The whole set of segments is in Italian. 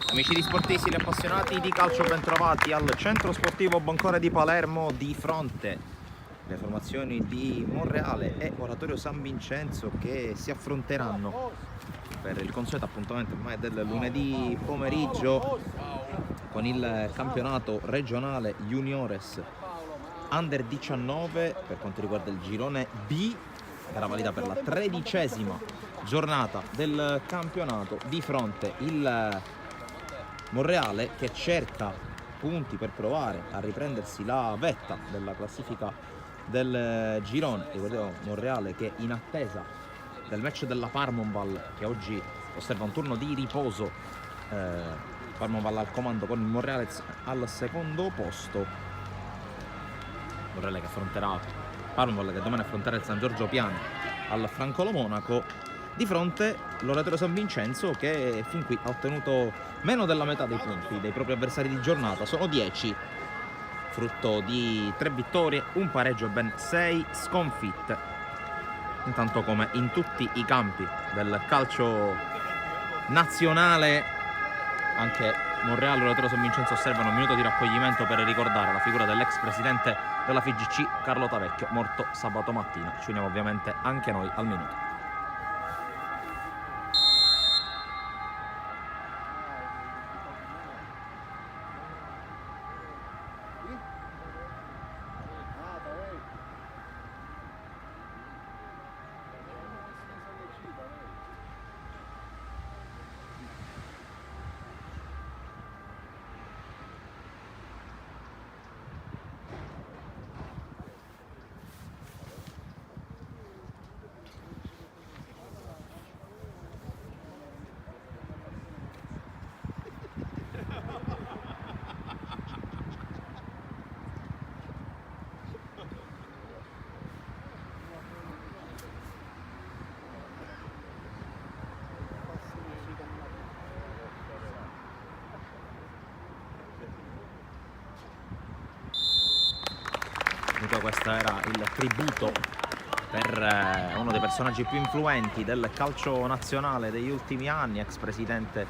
Amici di Sportisti e appassionati di calcio, ben trovati al Centro Sportivo Boncore di Palermo. Di fronte le formazioni di Monreale e Oratorio San Vincenzo che si affronteranno per il consueto appuntamento ormai del lunedì pomeriggio con il campionato regionale Juniores Under 19 per quanto riguarda il girone B, gara valida per la 13ª giornata del campionato. Di fronte il Monreale che cerca punti per provare a riprendersi la vetta della classifica del girone. Ricordiamo Monreale che in attesa del match della Parmonval, che oggi osserva un turno di riposo, Parmonval al comando con il Monreale al secondo posto. Monreale che affronterà Parmonval, che domani affronterà il San Giorgio Piano al Francolo Monaco. Di fronte l'Oratorio San Vincenzo che fin qui ha ottenuto meno della metà dei punti dei propri avversari di giornata, sono 10, frutto di 3 vittorie, un pareggio e ben 6 sconfitte. Intanto, come in tutti i campi del calcio nazionale, anche Monreale e l'Oratorio San Vincenzo osservano un minuto di raccoglimento per ricordare la figura dell'ex presidente della FIGC Carlo Tavecchio, morto sabato mattina. Ci uniamo ovviamente anche noi al minuto. Questo era il tributo per uno dei personaggi più influenti del calcio nazionale degli ultimi anni, ex presidente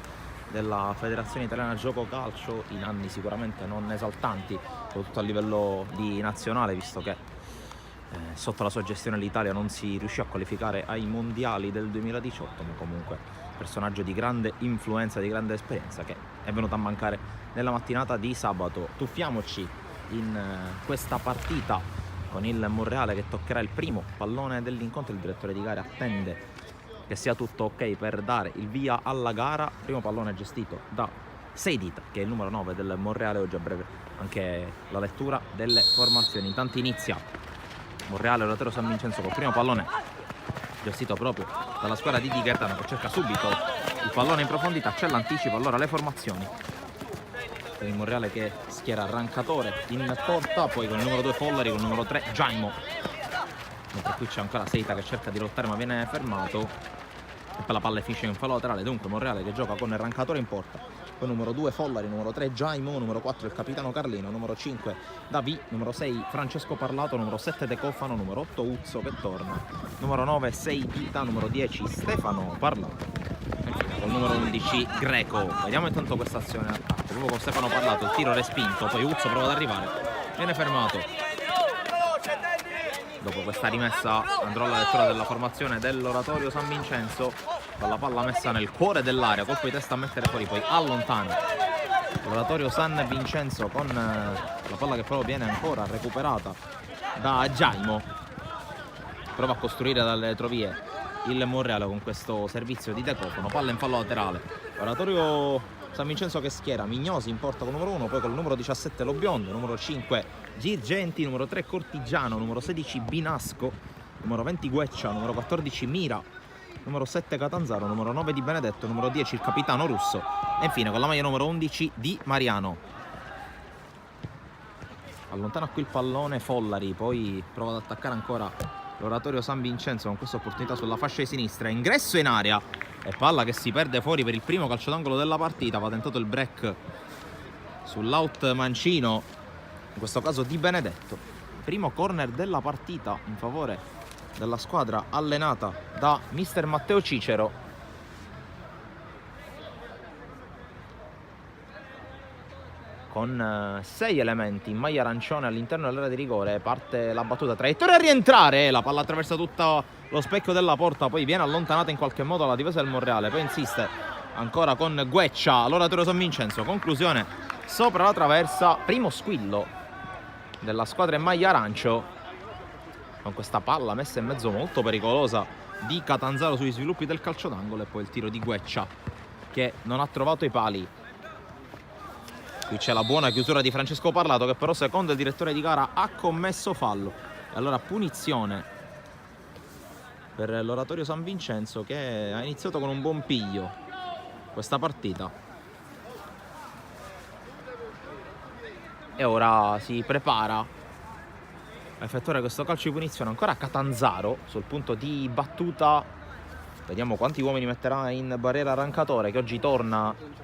della Federazione Italiana Gioco Calcio, in anni sicuramente non esaltanti, soprattutto a livello di nazionale, visto che sotto la sua gestione l'Italia non si riuscì a qualificare ai mondiali del 2018, ma comunque personaggio di grande influenza, di grande esperienza, che è venuto a mancare nella mattinata di sabato. Tuffiamoci in questa partita con il Monreale che toccherà il primo pallone dell'incontro. Il direttore di gara attende che sia tutto ok per dare il via alla gara. Primo pallone gestito da Seidit, che è il numero 9 del Monreale. Oggi a breve anche la lettura delle formazioni. Intanto inizia Monreale Oratorio San Vincenzo col primo pallone gestito proprio dalla squadra di Di Gaetano, che cerca subito il pallone in profondità. C'è l'anticipo, allora le formazioni per il Monreale che schiera Rancatore in porta, poi con il numero 2 Follari, con il numero 3 Giaimo, mentre qui c'è ancora Seita che cerca di lottare ma viene fermato e poi la palla finisce in fallo laterale. Dunque Monreale che gioca con il Rancatore in porta, poi numero 2 Follari, numero 3 Giaimo, numero 4 il capitano Carlino, numero 5 Davì, numero 6 Francesco Parlato, numero 7 De Cofano, numero 8 Uzzo che torna, numero 9 Seidita, numero 10 Stefano Parlato, col numero 11 Greco. Vediamo intanto questa azione in attacco, proprio con Stefano Parlato, il tiro respinto, poi Uzzo prova ad arrivare, viene fermato. Dopo questa rimessa andrò alla lettura della formazione dell'Oratorio San Vincenzo, con la palla messa nel cuore dell'area, colpo di testa a mettere fuori, poi allontana l'Oratorio San Vincenzo con la palla che però viene ancora recuperata da Giaimo. Prova a costruire dalle retrovie il Monreale con questo servizio di De Cofano, palla in fallo laterale. Oratorio San Vincenzo che schiera Mignosi in porta con il numero 1, poi con il numero 17 Lo Biondo, numero 5 Girgenti, numero 3 Cortigiano, numero 16 Binasco, numero 20 Gueccia, numero 14 Mira, numero 7 Catanzaro, numero 9 Di Benedetto, numero 10 il capitano Russo e infine con la maglia numero 11 Di Mariano. Allontana qui il pallone Follari, poi prova ad attaccare ancora l'Oratorio San Vincenzo con questa opportunità sulla fascia di sinistra, ingresso in area e palla che si perde fuori per il primo calcio d'angolo della partita. Va tentato il break sull'out mancino, in questo caso Di Benedetto. Primo corner della partita in favore della squadra allenata da mister Matteo Cicero. Con 6 elementi in maglia arancione all'interno dell'area di rigore, parte la battuta, traiettoria a rientrare, la palla attraversa tutto lo specchio della porta, poi viene allontanata in qualche modo alla difesa del Monreale, poi insiste ancora con Gueccia, l'Oratorio San Vincenzo, conclusione sopra la traversa, primo squillo della squadra in maglia arancio, con questa palla messa in mezzo molto pericolosa di Catanzaro sugli sviluppi del calcio d'angolo e poi il tiro di Gueccia che non ha trovato i pali. Qui c'è la buona chiusura di Francesco Parlato che però secondo il direttore di gara ha commesso fallo. E allora punizione per l'Oratorio San Vincenzo che ha iniziato con un buon piglio questa partita. E ora si prepara a effettuare questo calcio di punizione ancora a Catanzaro sul punto di battuta. Vediamo quanti uomini metterà in barriera Rancatore che oggi torna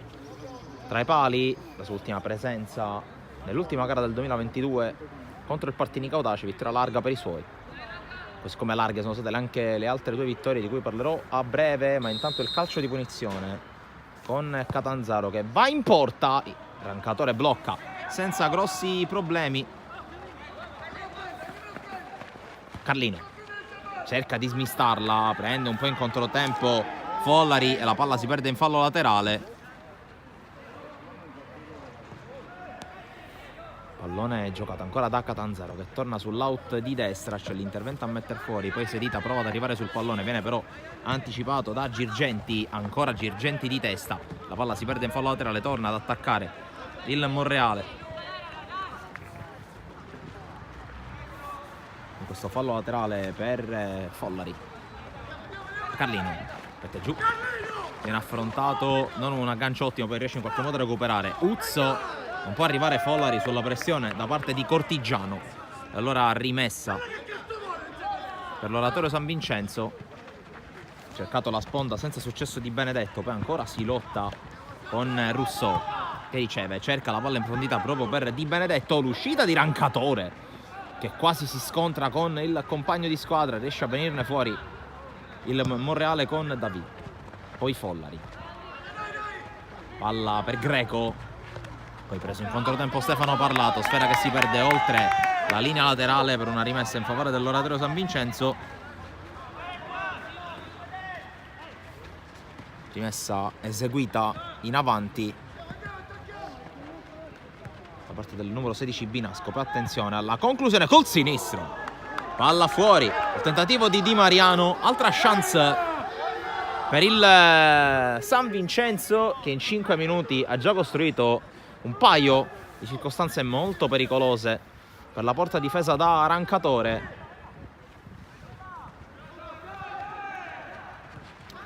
tra i pali, la sua ultima presenza nell'ultima gara del 2022 contro il Partinico Audace, vittoria larga per i suoi. Così come larghe sono state anche le altre due vittorie di cui parlerò a breve, ma intanto il calcio di punizione con Catanzaro che va in porta, Rancatore blocca senza grossi problemi. Carlino cerca di smistarla, prende un po' in controtempo Follari e la palla si perde in fallo laterale. Pallone giocato ancora da Catanzaro che torna sull'out di destra, c'è l'intervento a metter fuori, poi Sedita prova ad arrivare sul pallone, viene però anticipato da Girgenti, ancora Girgenti di testa, la palla si perde in fallo laterale, torna ad attaccare il Monreale. In questo fallo laterale per Follari. Carlino mette giù, viene affrontato, non un aggancio ottimo, poi riesce in qualche modo a recuperare Uzzo. Non può arrivare Follari sulla pressione da parte di Cortigiano. E allora rimessa per l'Oratorio San Vincenzo. Cercato la sponda senza successo Di Benedetto. Poi ancora si lotta con Rousseau che riceve, cerca la palla in profondità proprio per Di Benedetto. L'uscita di Rancatore che quasi si scontra con il compagno di squadra. Riesce a venirne fuori il Monreale con David. Poi Follari. Palla per Greco. Poi preso in controtempo Stefano Parlato, sfera che si perde oltre la linea laterale per una rimessa in favore dell'Oratorio San Vincenzo. Rimessa eseguita in avanti da parte del numero 16 Binasco. Poi attenzione alla conclusione col sinistro. Palla fuori, il tentativo di Di Mariano, altra chance per il San Vincenzo che in 5 minuti ha già costruito un paio di circostanze molto pericolose per la porta difesa da Rancatore.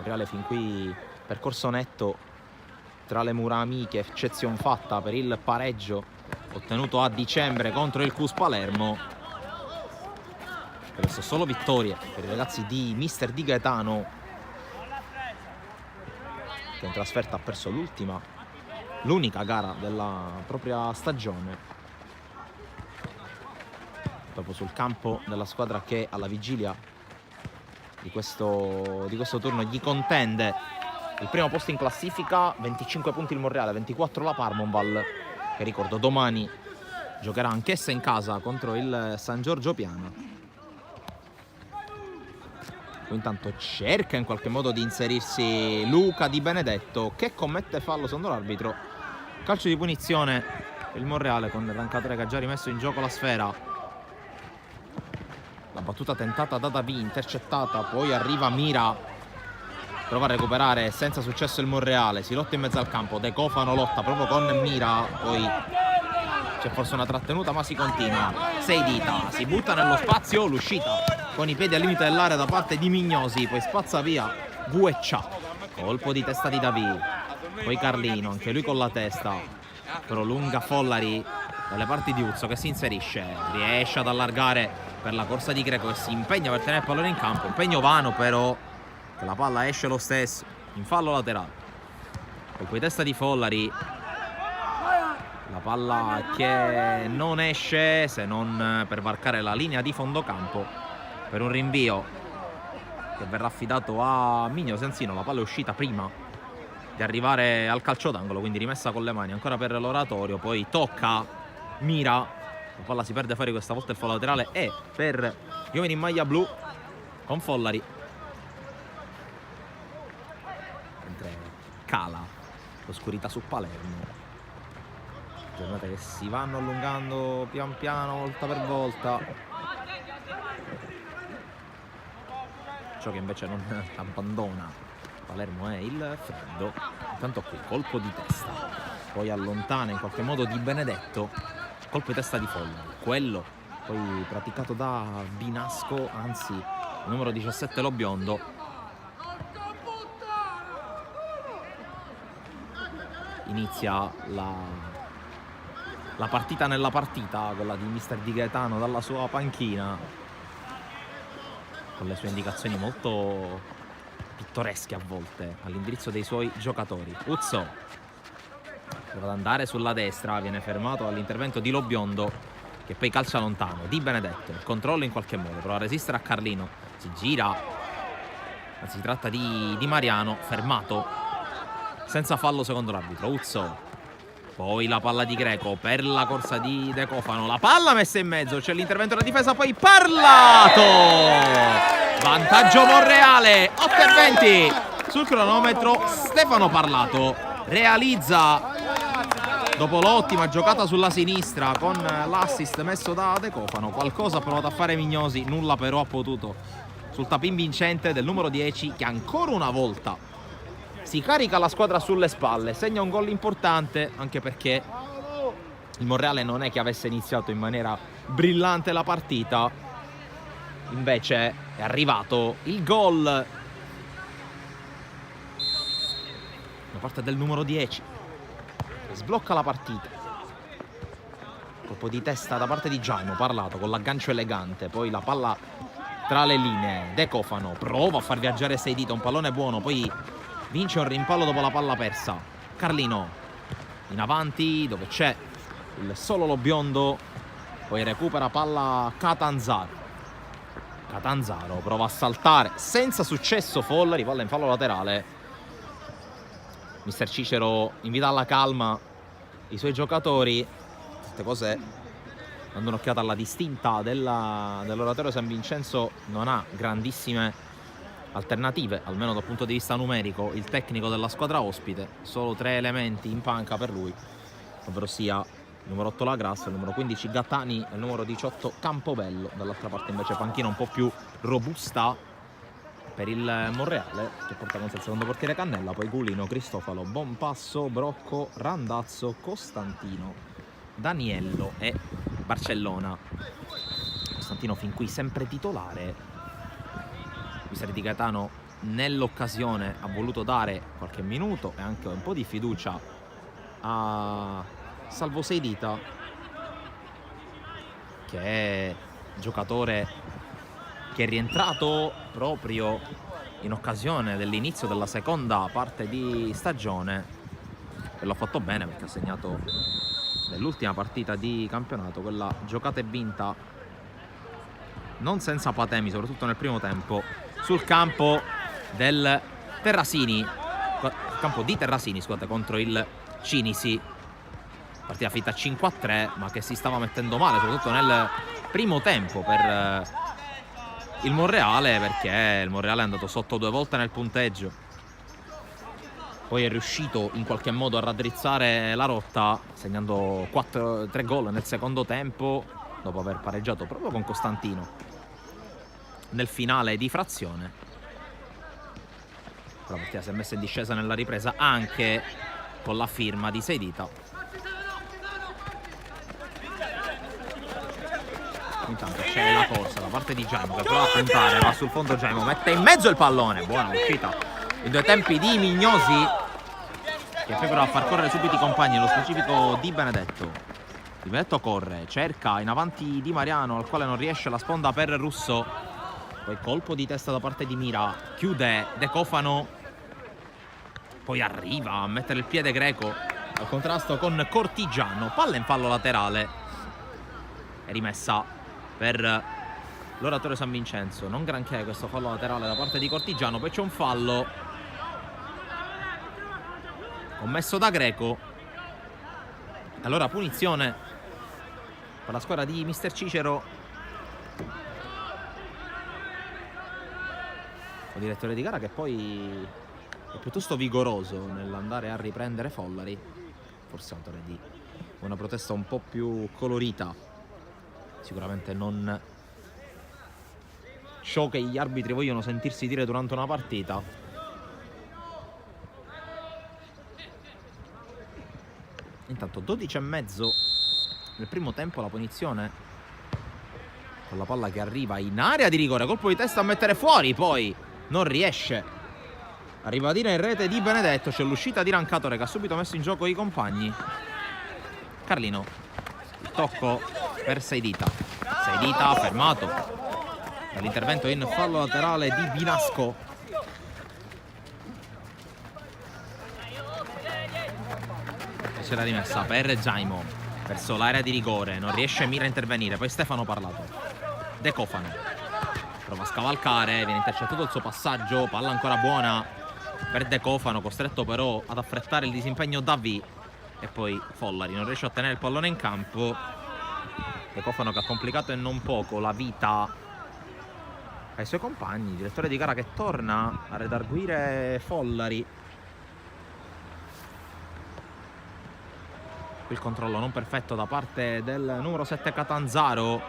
Reale fin qui percorso netto tra le mura amiche, eccezion fatta per il pareggio ottenuto a dicembre contro il Cus Palermo. Adesso solo vittorie per i ragazzi di mister Di Gaetano che in trasferta ha perso l'unica gara della propria stagione. Dopo sul campo della squadra che alla vigilia di questo turno gli contende il primo posto in classifica, 25 punti il Monreale, 24 la Parmonval, che ricordo domani giocherà anch'essa in casa contro il San Giorgio Piana. Poi intanto cerca in qualche modo di inserirsi Luca Di Benedetto che commette fallo secondo l'arbitro. Calcio di punizione per il Monreale con Rancatore che ha già rimesso in gioco la sfera. La battuta tentata da Davi, intercettata, poi arriva Mira, prova a recuperare senza successo il Monreale, si lotta in mezzo al campo, De Cofano lotta proprio con Mira, poi c'è forse una trattenuta ma si continua. Sedita si butta nello spazio, l'uscita con i piedi al limite dell'area da parte di Mignosi, poi spazza via Gueccia, colpo di testa di David, poi Carlino, anche lui con la testa, prolunga Follari dalle parti di Uzzo che si inserisce, riesce ad allargare per la corsa di Greco che si impegna per tenere il pallone in campo, impegno vano però, che la palla esce lo stesso, in fallo laterale. Colpo di testa di Follari, la palla che non esce se non per varcare la linea di fondo campo per un rinvio che verrà affidato a Migno Sensino. La palla è uscita prima di arrivare al calcio d'angolo, quindi rimessa con le mani ancora per l'Oratorio, poi tocca, mira, la palla si perde fuori, questa volta il fallo laterale è per gli uomini in maglia blu con Follari, mentre cala l'oscurità su Palermo. Giornate che si vanno allungando pian piano, volta per volta. Ciò che invece non abbandona Palermo è il freddo. Intanto qui colpo di testa, poi allontana in qualche modo Di Benedetto, colpo di testa di Follari, quello poi praticato da Binasco, anzi il numero 17 lo biondo. Inizia la partita nella partita, quella di mister Di Gaetano dalla sua panchina, con le sue indicazioni molto pittoresche a volte all'indirizzo dei suoi giocatori. Uzzo prova ad andare sulla destra, viene fermato all'intervento di Lobiondo che poi calcia lontano. Di Benedetto, il controllo in qualche modo, prova a resistere a Carlino, si gira, anzi si tratta di Mariano, fermato senza fallo secondo l'arbitro. Uzzo, poi la palla di Greco per la corsa di De Cofano, la palla messa in mezzo, c'è l'intervento della difesa, poi Parlato, vantaggio Monreale, 8:20 sul cronometro. Stefano Parlato realizza, dopo l'ottima giocata sulla sinistra con l'assist messo da De Cofano, qualcosa ha provato a fare Mignosi, nulla però ha potuto sul tapin vincente del numero 10 che ancora una volta si carica la squadra sulle spalle, segna un gol importante, anche perché il Monreale non è che avesse iniziato in maniera brillante la partita, invece è arrivato il gol da parte del numero 10 che sblocca la partita. Colpo di testa da parte di Giaimo, Parlato con l'aggancio elegante, poi la palla tra le linee, De Cofano prova a far viaggiare Seidito, un pallone buono, poi vince un rimpallo dopo la palla persa. Carlino in avanti dove c'è il solo Lobiondo, poi recupera palla Catanzaro. Catanzaro prova a saltare, senza successo Follari, palla in fallo laterale. Mister Cicero invita alla calma i suoi giocatori. Queste cose, dando un'occhiata alla distinta dell'Oratorio San Vincenzo, non ha grandissime alternative, almeno dal punto di vista numerico, il tecnico della squadra ospite. Solo 3 elementi in panca per lui, ovvero sia il numero 8 Lagrasso, il numero 15 Gattani e il numero 18 Campobello. Dall'altra parte invece panchina un po' più robusta per il Monreale, che porta con sé il secondo portiere Cannella, poi Gulino, Cristofalo, Bonpasso, Brocco, Randazzo, Costantino, Daniello e Barcellona. Costantino fin qui sempre titolare. Mister Di Gaetano nell'occasione ha voluto dare qualche minuto e anche un po' di fiducia a Salvo Seidita, che è giocatore che è rientrato proprio in occasione dell'inizio della seconda parte di stagione e l'ha fatto bene perché ha segnato nell'ultima partita di campionato, quella giocata e vinta non senza patemi, soprattutto nel primo tempo, sul campo del Terrasini, campo di Terrasini, scusate, contro il Cinisi. Partita finita 5-3, ma che si stava mettendo male, soprattutto nel primo tempo per il Monreale, perché il Monreale è andato sotto 2 volte nel punteggio. Poi è riuscito in qualche modo a raddrizzare la rotta, segnando 3 gol nel secondo tempo, dopo aver pareggiato proprio con Costantino nel finale di frazione. La partita si è messa in discesa nella ripresa anche con la firma di Seidita. Intanto c'è la corsa da parte di Giaimo che prova a puntare, va sul fondo Giaimo, mette in mezzo il pallone, buona uscita I due tempi di Mignosi, che poi però a far correre subito i compagni, nello specifico Di Benedetto. Di Benedetto corre, cerca in avanti Di Mariano, al quale non riesce, la sponda per Russo. Poi colpo di testa da parte di Mira, chiude De Cofano, poi arriva a mettere il piede Greco al contrasto con Cortigiano. Palla in fallo laterale, è rimessa per l'Oratorio San Vincenzo. Non granché questo fallo laterale da parte di Cortigiano, poi c'è un fallo commesso da Greco. Allora punizione per la squadra di Mister Cicero. Il direttore di gara che poi è piuttosto vigoroso nell'andare a riprendere Follari, forse autore di una protesta un po' più colorita, sicuramente non ciò che gli arbitri vogliono sentirsi dire durante una partita. Intanto 12,5 nel primo tempo, la punizione con la palla che arriva in area di rigore, colpo di testa a mettere fuori, poi non riesce. Arrivatina in rete di Benedetto, c'è l'uscita di Rancatore che ha subito messo in gioco i compagni. Carlino, il tocco per Seidita, Seidita fermato dall'intervento in fallo laterale di Binasco. C'è la rimessa per Jaimo verso l'area di rigore, non riesce Mira a intervenire, poi Stefano Parlato. De Cofano prova a scavalcare, viene intercettato il suo passaggio, palla ancora buona per De Cofano, costretto però ad affrettare il disimpegno Davì, e poi Follari non riesce a tenere il pallone in campo. De Cofano che ha complicato e non poco la vita ai suoi compagni. Il direttore di gara che torna a redarguire Follari. Il controllo non perfetto da parte del numero 7 Catanzaro,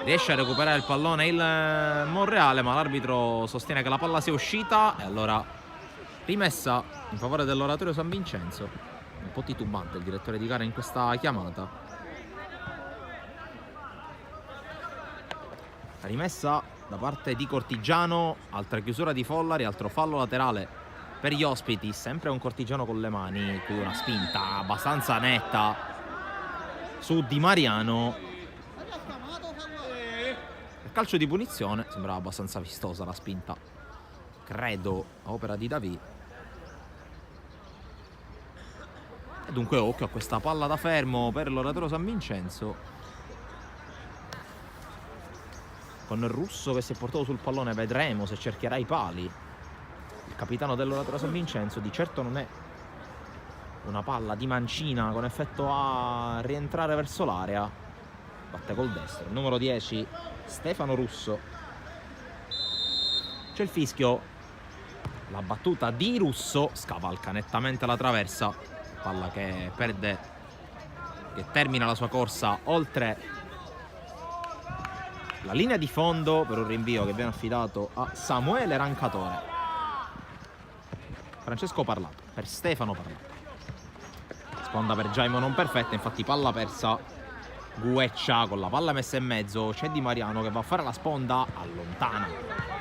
riesce a recuperare il pallone il Monreale, ma l'arbitro sostiene che la palla sia uscita e allora rimessa in favore dell'Oratorio San Vincenzo. Un po' titubante il direttore di gara in questa chiamata. La rimessa da parte di Cortigiano, altra chiusura di Follari, altro fallo laterale per gli ospiti, sempre un Cortigiano con le mani, qui una spinta abbastanza netta su Di Mariano. Il calcio di punizione, sembrava abbastanza vistosa la spinta, credo a opera di Davì. E dunque occhio a questa palla da fermo per l'Oratorio San Vincenzo, con Russo che si è portato sul pallone. Vedremo se cercherà i pali. Il capitano dell'Oratorio San Vincenzo di certo non è una palla di mancina con effetto a rientrare verso l'area. Batte col destro il numero 10 Stefano Russo. C'è il fischio, la battuta di Russo scavalca nettamente la traversa, palla che perde, che termina la sua corsa oltre la linea di fondo per un rinvio che viene affidato a Samuele Rancatore. Francesco Parlato per Stefano Parlato, sponda per Jaimo non perfetta, infatti palla persa. Gueccia con la palla messa in mezzo, c'è Di Mariano che va a fare la sponda, allontana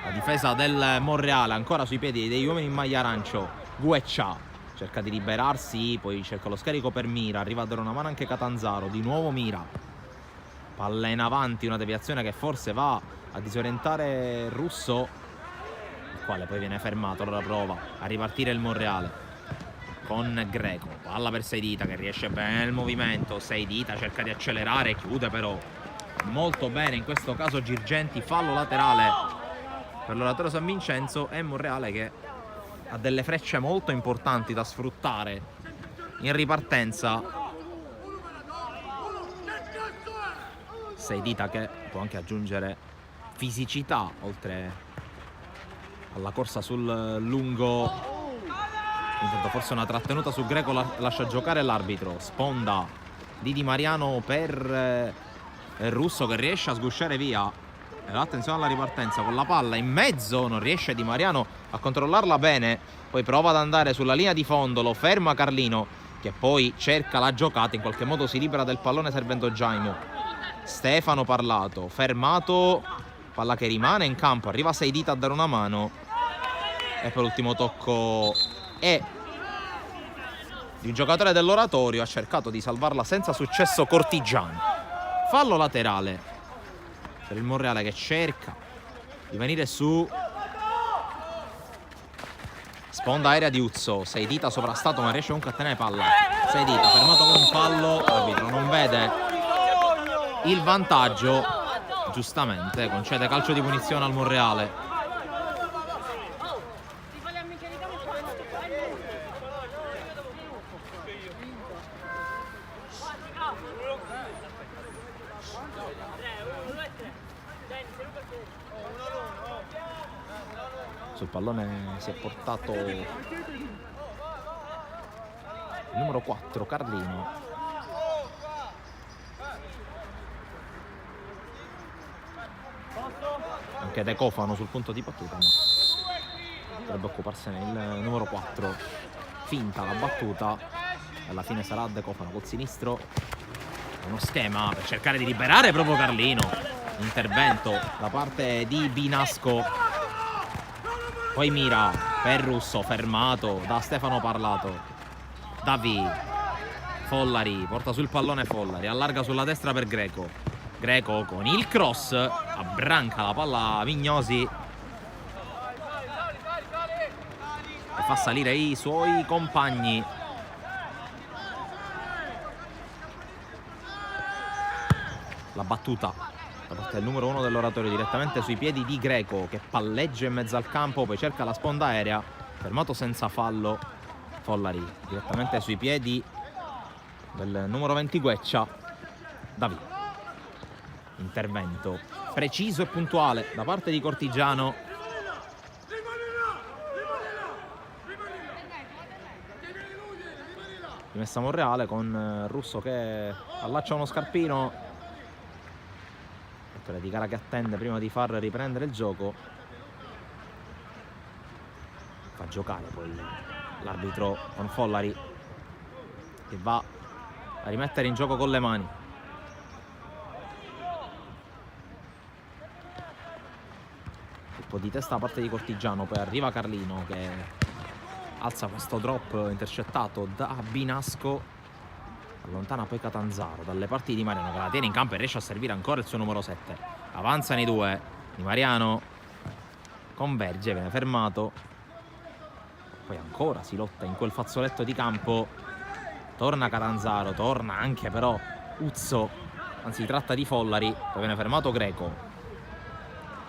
la difesa del Monreale, ancora sui piedi degli uomini in maglia arancio. Gueccia cerca di liberarsi, poi cerca lo scarico per Mira, arriva a dare una mano anche Catanzaro, di nuovo Mira, palla in avanti, una deviazione che forse va a disorientare Russo, il quale poi viene fermato. Allora prova a ripartire il Monreale con Greco, palla per Seidita che riesce bene il movimento. Seidita cerca di accelerare, chiude però molto bene in questo caso Girgenti. Fallo laterale per l'Oratorio San Vincenzo e Monreale che ha delle frecce molto importanti da sfruttare in ripartenza. Seidita che può anche aggiungere fisicità oltre alla corsa sul lungo. Intanto forse una trattenuta su Greco lascia giocare l'arbitro. Sponda di Mariano per Russo che riesce a sgusciare via. E attenzione alla ripartenza con la palla in mezzo, non riesce Di Mariano a controllarla bene, poi prova ad andare sulla linea di fondo, lo ferma Carlino che poi cerca la giocata, in qualche modo si libera del pallone servendo Jaimo. Stefano Parlato fermato, palla che rimane in campo, arriva Seidita a dare una mano. E per l'ultimo tocco è di un giocatore dell'Oratorio, ha cercato di salvarla senza successo Cortigiano. Fallo laterale per il Monreale che cerca di venire su. Sponda aerea di Uzzo, 6 dita sovrastato ma riesce comunque a tenere palla. 6 dita, fermato con un fallo, l'arbitro non vede il vantaggio, giustamente concede calcio di punizione al Monreale. Sul pallone si è portato il numero 4 Carlino. Anche De Cofano sul punto di battuta, ma dovrebbe occuparsene il numero 4. Finta la battuta, alla fine sarà De Cofano col sinistro. Uno schema per cercare di liberare proprio Carlino. Intervento da parte di Binasco. Poi mira per Russo, fermato da Stefano Parlato. Davi, Follari, porta sul pallone Follari, allarga sulla destra per Greco. Greco con il cross, abbranca la palla Vignosi e fa salire i suoi compagni. La battuta da parte del numero 1 dell'Oratorio direttamente sui piedi di Greco, che palleggia in mezzo al campo, poi cerca la sponda aerea, fermato senza fallo Follari, direttamente sui piedi del numero 20 Gueccia. Davi, intervento preciso e puntuale da parte di Cortigiano. Rimessa Monreale con Russo che allaccia uno scarpino. Di gara che attende prima di far riprendere il gioco. Fa giocare poi l'arbitro con Follari, che va a rimettere in gioco con le mani. Colpo di testa da parte di Cortigiano, poi arriva Carlino che alza questo drop intercettato da Binasco. Allontana poi Catanzaro dalle parti di Mariano, che la tiene in campo e riesce a servire ancora il suo numero 7. Avanzano i due. Di Mariano converge, viene fermato. Poi ancora si lotta in quel fazzoletto di campo. Torna Catanzaro, torna anche però Uzzo. Anzi, tratta di Follari. Poi viene fermato Greco.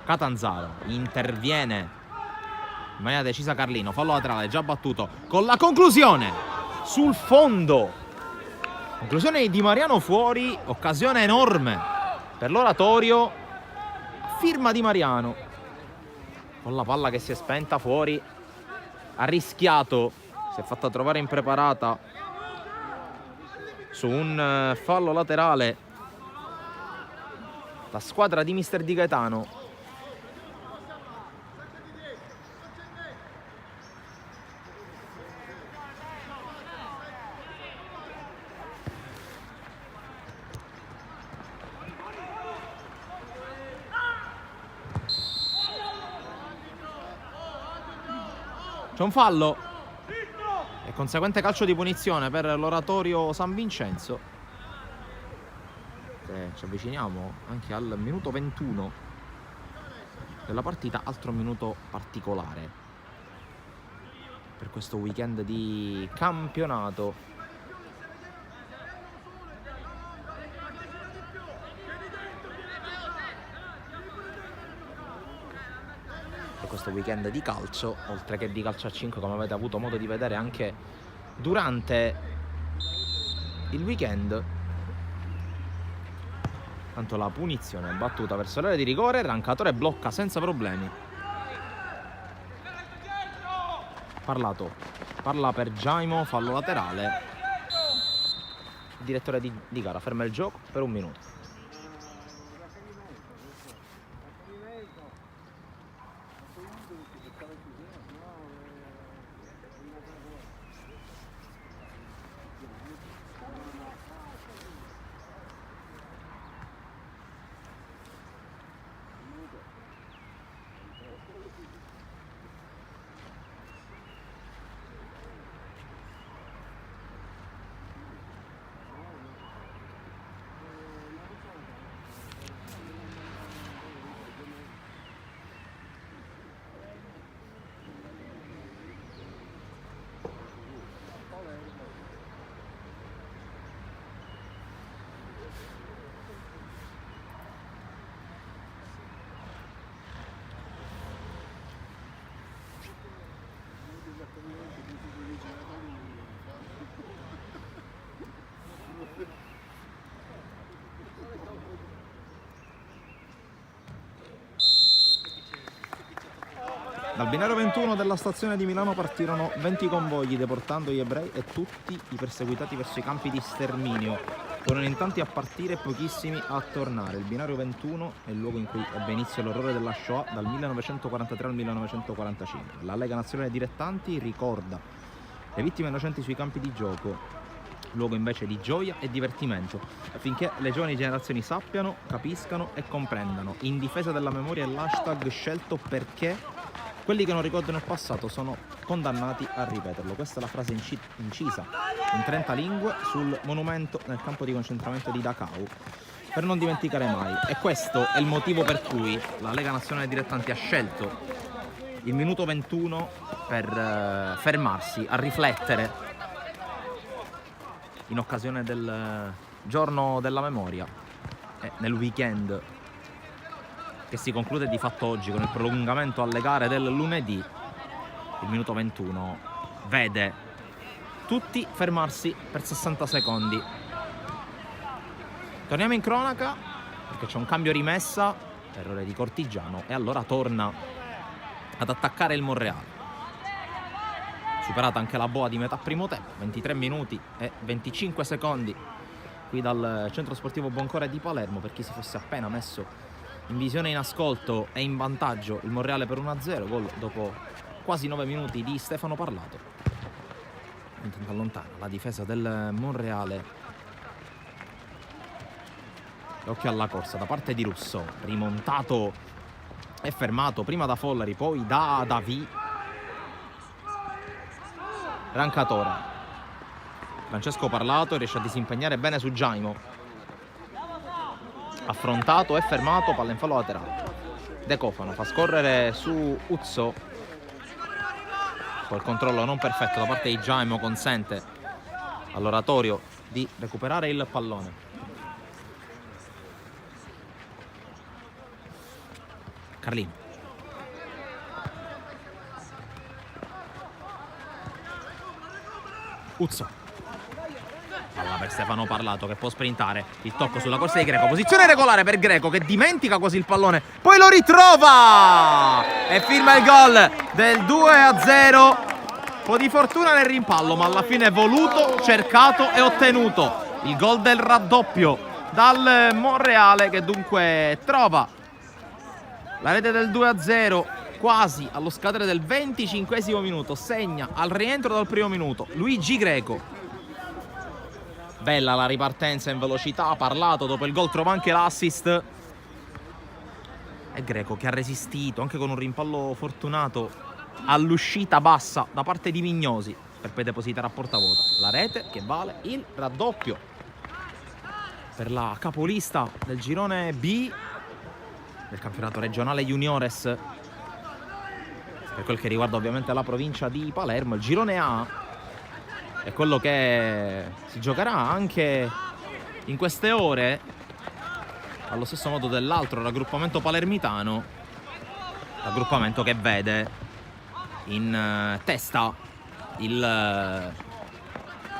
Catanzaro interviene in maniera decisa Carlino. Fallo laterale già battuto, con la conclusione sul fondo. Conclusione di Mariano fuori, occasione enorme per l'Oratorio, firma di Mariano, con la palla che si è spenta fuori, ha rischiato, si è fatta trovare impreparata su un fallo laterale la squadra di mister Di Gaetano. C'è un fallo e conseguente calcio di punizione per l'Oratorio San Vincenzo. Ci avviciniamo anche al minuto 21 della partita, altro minuto particolare per questo weekend di campionato. Questo weekend di calcio, oltre che di calcio a 5, come avete avuto modo di vedere anche durante il weekend. Tanto la punizione è battuta verso l'area di rigore, il Rancatore blocca senza problemi. Parlato, parla per Giaimo, fallo laterale. Il direttore di gara ferma il gioco per un minuto. Dal binario 21 della stazione di Milano partirono 20 convogli deportando gli ebrei e tutti i perseguitati verso i campi di sterminio. Furono in tanti a partire e pochissimi a tornare. Il binario 21 è il luogo in cui ebbe inizio l'orrore della Shoah dal 1943 al 1945. La Lega Nazionale Dilettanti ricorda le vittime innocenti sui campi di gioco, luogo invece di gioia e divertimento, affinché le giovani generazioni sappiano, capiscano e comprendano. In difesa della memoria è l'hashtag scelto perché quelli che non ricordano il passato sono condannati a ripeterlo. Questa è la frase incisa in 30 lingue sul monumento nel campo di concentramento di Dachau, per non dimenticare mai. E questo è il motivo per cui la Lega Nazionale Dilettanti ha scelto il minuto 21 per fermarsi a riflettere in occasione del giorno della memoria e nel weekend che si conclude di fatto oggi con il prolungamento alle gare del lunedì. Il minuto 21 vede tutti fermarsi per 60 secondi. Torniamo in cronaca perché c'è un cambio rimessa, errore di Cortigiano, e allora torna ad attaccare il Monreale. Superata anche la boa di metà primo tempo, 23 minuti e 25 secondi qui dal centro sportivo Boncore di Palermo, per chi si fosse appena messo in visione e in ascolto. È in vantaggio il Monreale per 1-0, gol dopo quasi 9 minuti di Stefano Parlato. Intanto allontana la difesa del Monreale. E occhio alla corsa da parte di Russo, rimontato e fermato prima da Folleri, poi da Davi. Rancatora, Francesco Parlato riesce a disimpegnare bene su Jaimo, affrontato e fermato, palla in fallo laterale. De Cofano fa scorrere su Uzzo, poi il controllo non perfetto da parte di Jaimo consente all'oratorio di recuperare il pallone. Carlino, Uzzo, palla per Stefano Parlato che può sprintare, il tocco sulla corsa di Greco, posizione regolare per Greco che dimentica quasi il pallone, poi lo ritrova e firma il gol del 2-0. Un po' di fortuna nel rimpallo, ma alla fine voluto, cercato e ottenuto il gol del raddoppio dal Monreale, che dunque trova la rete del 2-0 quasi allo scadere del 25esimo minuto. Segna al rientro dal primo minuto Luigi Greco. Bella la ripartenza in velocità, ha Parlato, dopo il gol trova anche l'assist. E Greco che ha resistito anche con un rimpallo fortunato all'uscita bassa da parte di Mignosi per poi depositare a porta vuota la rete che vale il raddoppio per la capolista del girone B del campionato regionale Juniores. Per quel che riguarda ovviamente la provincia di Palermo, il girone A è quello che si giocherà anche in queste ore, allo stesso modo dell'altro raggruppamento palermitano, raggruppamento che vede in testa la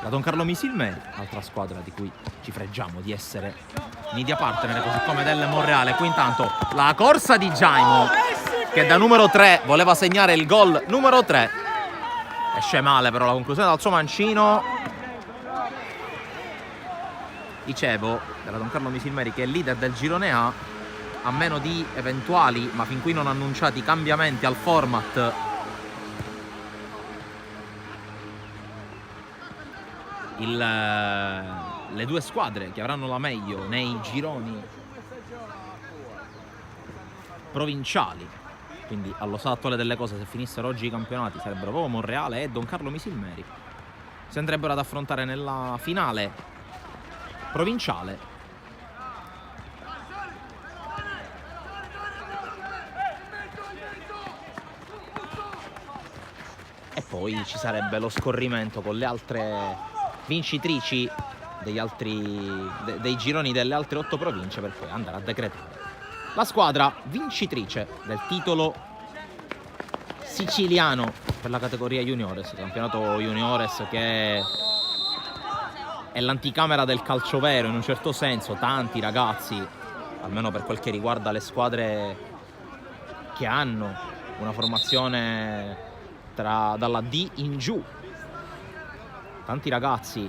Don Carlo Misilmeri, altra squadra di cui ci freggiamo di essere media partner, così come del Monreale. Qui intanto la corsa di Jaimo, che da numero 3 voleva segnare il gol numero 3. Esce male però la conclusione dal suo mancino. Dicevo, della Don Carlo Misilmeri, che è leader del girone a meno di eventuali, ma fin qui non annunciati, cambiamenti al format. Le due squadre che avranno la meglio nei gironi provinciali, quindi allo stato attuale delle cose, se finissero oggi i campionati, sarebbero proprio Monreale e Don Carlo Misilmeri, si andrebbero ad affrontare nella finale provinciale. E poi ci sarebbe lo scorrimento con le altre vincitrici dei gironi delle altre 8 province, per poi andare a decretare la squadra vincitrice del titolo siciliano per la categoria juniores, campionato juniores che è l'anticamera del calcio vero in un certo senso. Tanti ragazzi, almeno per quel che riguarda le squadre che hanno una formazione dalla D in giù, tanti ragazzi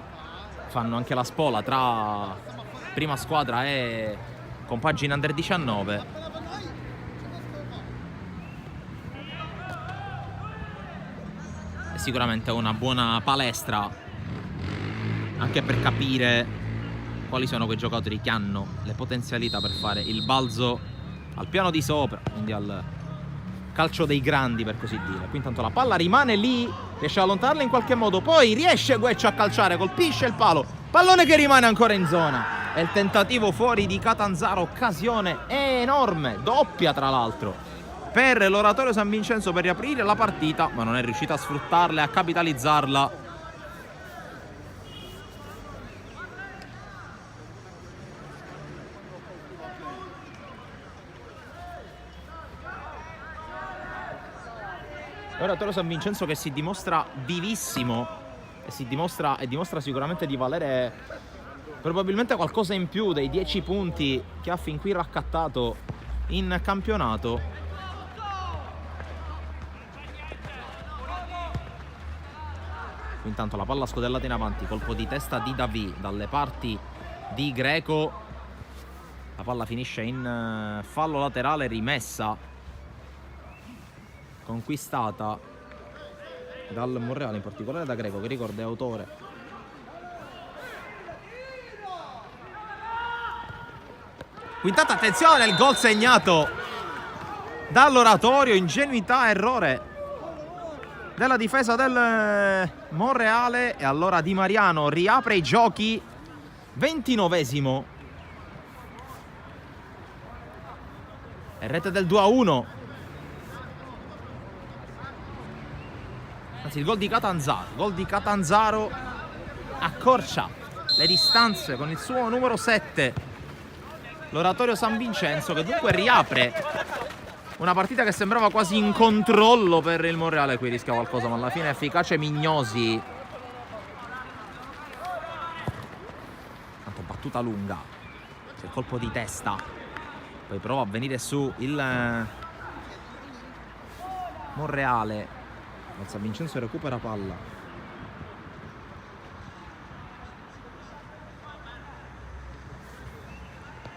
fanno anche la spola tra prima squadra e compagine under 19. È sicuramente una buona palestra anche per capire quali sono quei giocatori che hanno le potenzialità per fare il balzo al piano di sopra, quindi al calcio dei grandi, per così dire. Qui intanto la palla rimane lì, riesce ad allontanarla in qualche modo, poi riesce Gueccio a calciare, colpisce il palo, pallone che rimane ancora in zona, e il tentativo fuori di Catanzaro, occasione enorme, doppia tra l'altro, per l'Oratorio San Vincenzo per riaprire la partita, ma non è riuscita a sfruttarla e a capitalizzarla. L'Oratorio San Vincenzo che si dimostra vivissimo e dimostra sicuramente di valere probabilmente qualcosa in più dei 10 punti che ha fin qui raccattato in campionato. Intanto la palla scodellata in avanti, colpo di testa di Davi dalle parti di Greco, la palla finisce in fallo laterale, rimessa conquistata dal Monreale, in particolare da Greco, che ricorda è autore quintata. Attenzione, il gol segnato dall'Oratorio, ingenuità, errore della difesa del Monreale, e allora Di Mariano riapre i giochi. 29esimo e rete del 2-1. Anzi, il gol di Catanzaro accorcia le distanze con il suo numero 7. L'Oratorio San Vincenzo che dunque riapre una partita che sembrava quasi in controllo per il Monreale. Qui rischia qualcosa, ma alla fine è efficace Mignosi. Tanto battuta lunga, c'è il colpo di testa, poi prova a venire su il Monreale. Il San Vincenzo recupera palla.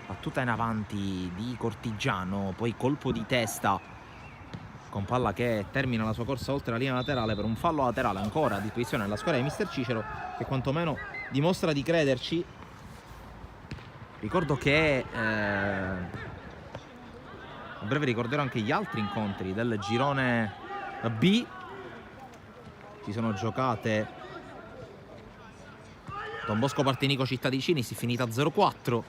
Battuta in avanti di Cortigiano, poi colpo di testa con palla che termina la sua corsa oltre la linea laterale per un fallo laterale ancora a disposizione della squadra di Mister Cicero, che quantomeno dimostra di crederci. Ricordo che a breve ricorderò anche gli altri incontri del girone B. Si sono giocate Don Bosco Partinico Cittadicini, si è finita 0-4,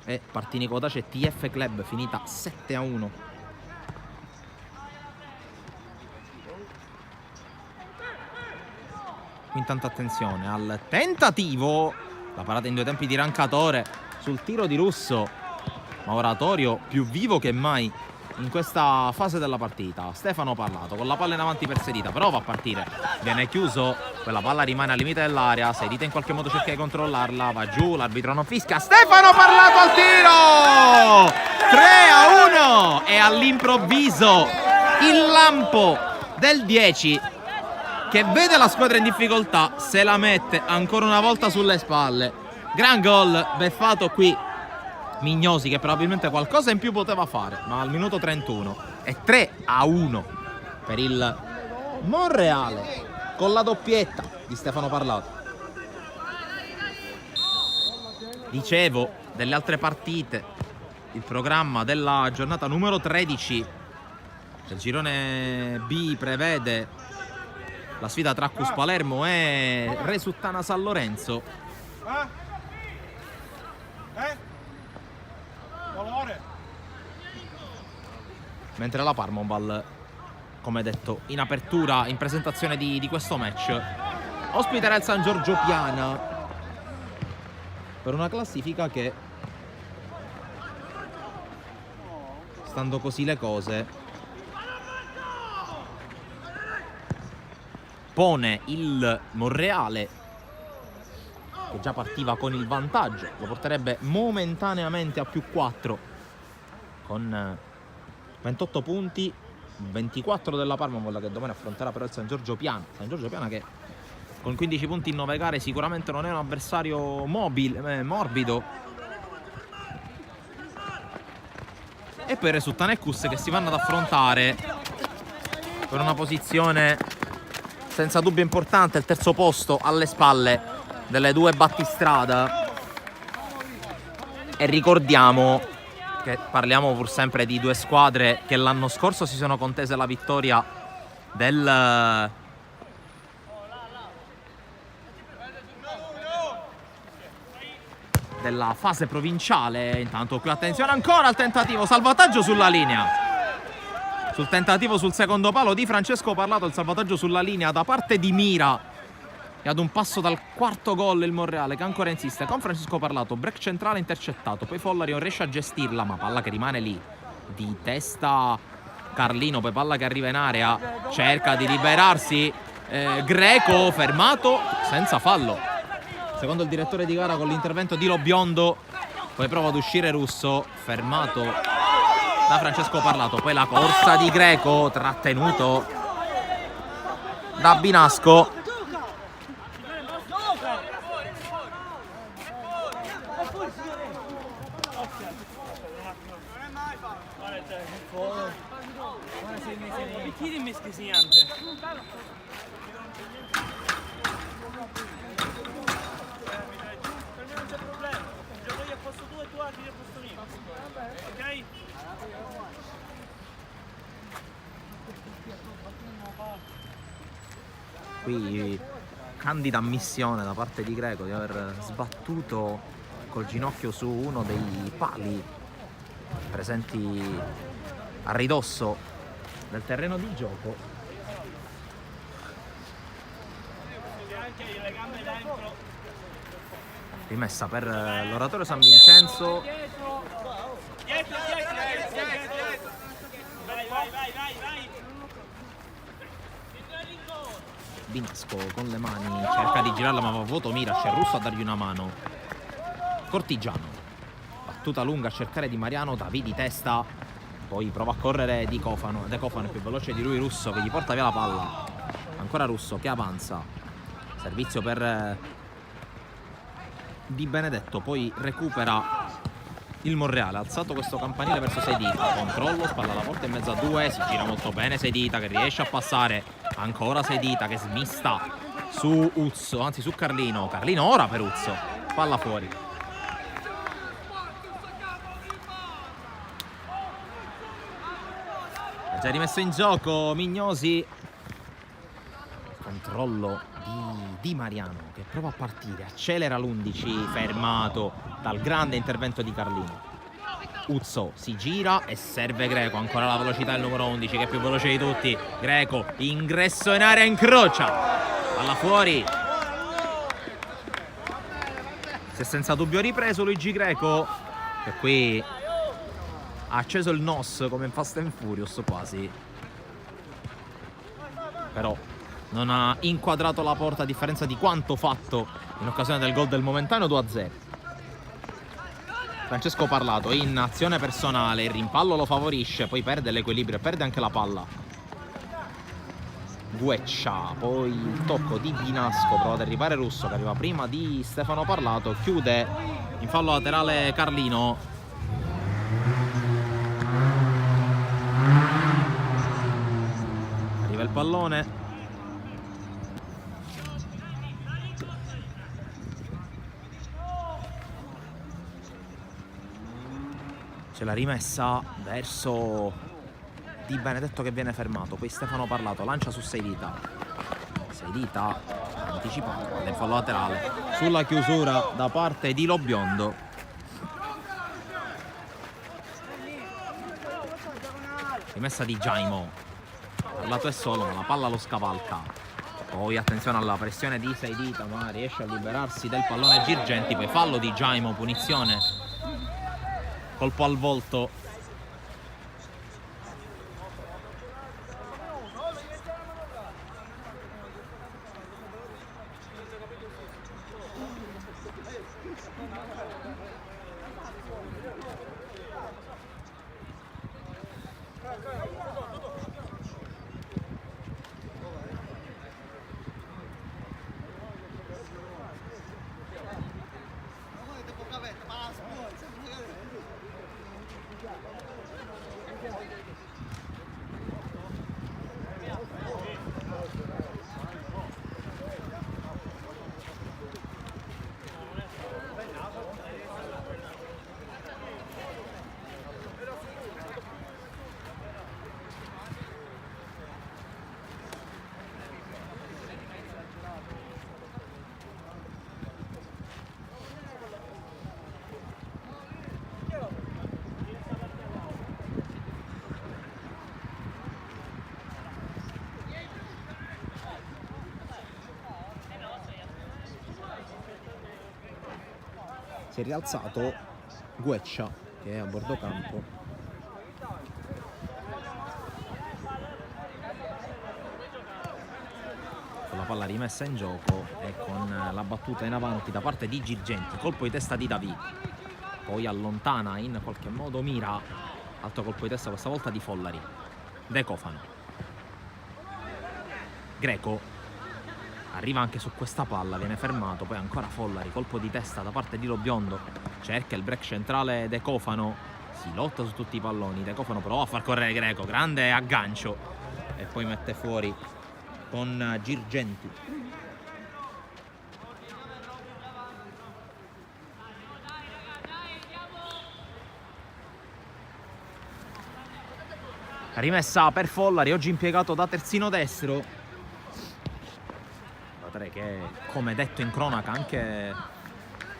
e Partinico Dace TF Club finita 7-1. Intanto attenzione al tentativo, la parata in due tempi di Rancatore sul tiro di Russo, ma Oratorio più vivo che mai in questa fase della partita. Stefano Parlato con la palla in avanti persedita, prova a partire, viene chiuso, quella palla rimane al limite dell'area, Seidita in qualche modo cerca di controllarla, va giù, l'arbitro non fischia, Stefano Parlato al tiro! 3-1, e all'improvviso il lampo del 10 che vede la squadra in difficoltà se la mette ancora una volta sulle spalle. Gran gol beffato qui Mignosi, che probabilmente qualcosa in più poteva fare, ma al minuto 31 è 3-1 per il Monreale con la doppietta di Stefano Parlato. Dicevo delle altre partite, il programma della giornata numero 13 del girone B prevede la sfida tra Cus Palermo e Resuttana San Lorenzo. Mentre la Parmonval, come detto in apertura, in presentazione di questo match, ospiterà il San Giorgio Piana per una classifica che, stando così le cose, pone il Monreale, che già partiva con il vantaggio, lo porterebbe momentaneamente a +4 con 28 punti, 24 della Parma, quella che domani affronterà però il San Giorgio Piana. San Giorgio Piana che con 15 punti in 9 gare sicuramente non è un avversario morbido. E poi risulta Necus che si vanno ad affrontare per una posizione senza dubbio importante, il terzo posto alle spalle delle due battistrada. E ricordiamo che parliamo pur sempre di due squadre che l'anno scorso si sono contese la vittoria della fase provinciale. Intanto qui attenzione ancora al tentativo, salvataggio sulla linea. Sul tentativo sul secondo palo di Francesco Parlato, il salvataggio sulla linea da parte di Mira, e ad un passo dal quarto gol il Monreale che ancora insiste con Francesco Parlato, break centrale intercettato, poi Follari non riesce a gestirla, ma palla che rimane lì di testa Carlino, poi palla che arriva in area, cerca di liberarsi Greco, fermato senza fallo secondo il direttore di gara con l'intervento di Lo Biondo. Poi prova ad uscire Russo, fermato da Francesco Parlato, poi la corsa di Greco, trattenuto da Binasco. Qui candida ammissione da parte di Greco di aver sbattuto col ginocchio su uno dei pali presenti a ridosso del terreno di gioco. Rimessa per l'Oratorio San Vincenzo. Binasco con le mani cerca di girarla, ma va vuoto Mira, c'è Russo a dargli una mano. Cortigiano, battuta lunga a cercare Di Mariano, Davi di testa, poi prova a correre De Cofano è più veloce di lui Russo che gli porta via la palla. Ancora Russo che avanza, servizio per Di Benedetto, poi recupera il Monreale, alzato questo campanile verso Seidita, controllo, spalla alla porta in mezzo a due, si gira molto bene Seidita che riesce a passare, ancora Seidita che smista su Uzzo, anzi su Carlino, Carlino ora per Uzzo, palla fuori. Ha già rimesso in gioco Mignosi, controllo di Mariano che prova a partire, accelera l'11, fermato dal grande intervento di Carlino. Uzzo si gira e serve Greco, ancora la velocità del numero 11 che è più veloce di tutti. Greco, ingresso in area, incrocia, palla fuori. Si è senza dubbio ripreso Luigi Greco, che qui ha acceso il NOS come in Fast and Furious quasi, però non ha inquadrato la porta a differenza di quanto fatto in occasione del gol del momentaneo 2-0. Francesco Parlato in azione personale, il rimpallo lo favorisce, poi perde l'equilibrio e perde anche la palla. Gueccia, poi il tocco di Binasco, prova ad arrivare Russo che arriva prima di Stefano Parlato, chiude in fallo laterale Carlino. Arriva il pallone. C'è la rimessa verso Di Benedetto che viene fermato, poi Stefano Parlato lancia su Seidita anticipato nel fallo laterale sulla chiusura da parte di Lo Biondo. Rimessa di Jaimo, Parlato è solo ma la palla lo scavalca, poi attenzione alla pressione di Seidita ma riesce a liberarsi del pallone Girgenti, poi fallo di Jaimo, punizione, colpo al volto. Si è rialzato Gueccia, che è a bordo campo. Con la palla rimessa in gioco e con la battuta in avanti da parte di Girgenti. Colpo di testa di Davi. Poi allontana in qualche modo Mira. Altro colpo di testa questa volta di Follari. De Cofano. Greco. Arriva anche su questa palla, viene fermato, poi ancora Follari, colpo di testa da parte di Lobiondo, cerca il break centrale De Cofano, si lotta su tutti i palloni, De Cofano prova a far correre Greco, grande aggancio e poi mette fuori con Girgenti. Rimessa per Follari, oggi impiegato da terzino destro. Che, come detto in cronaca anche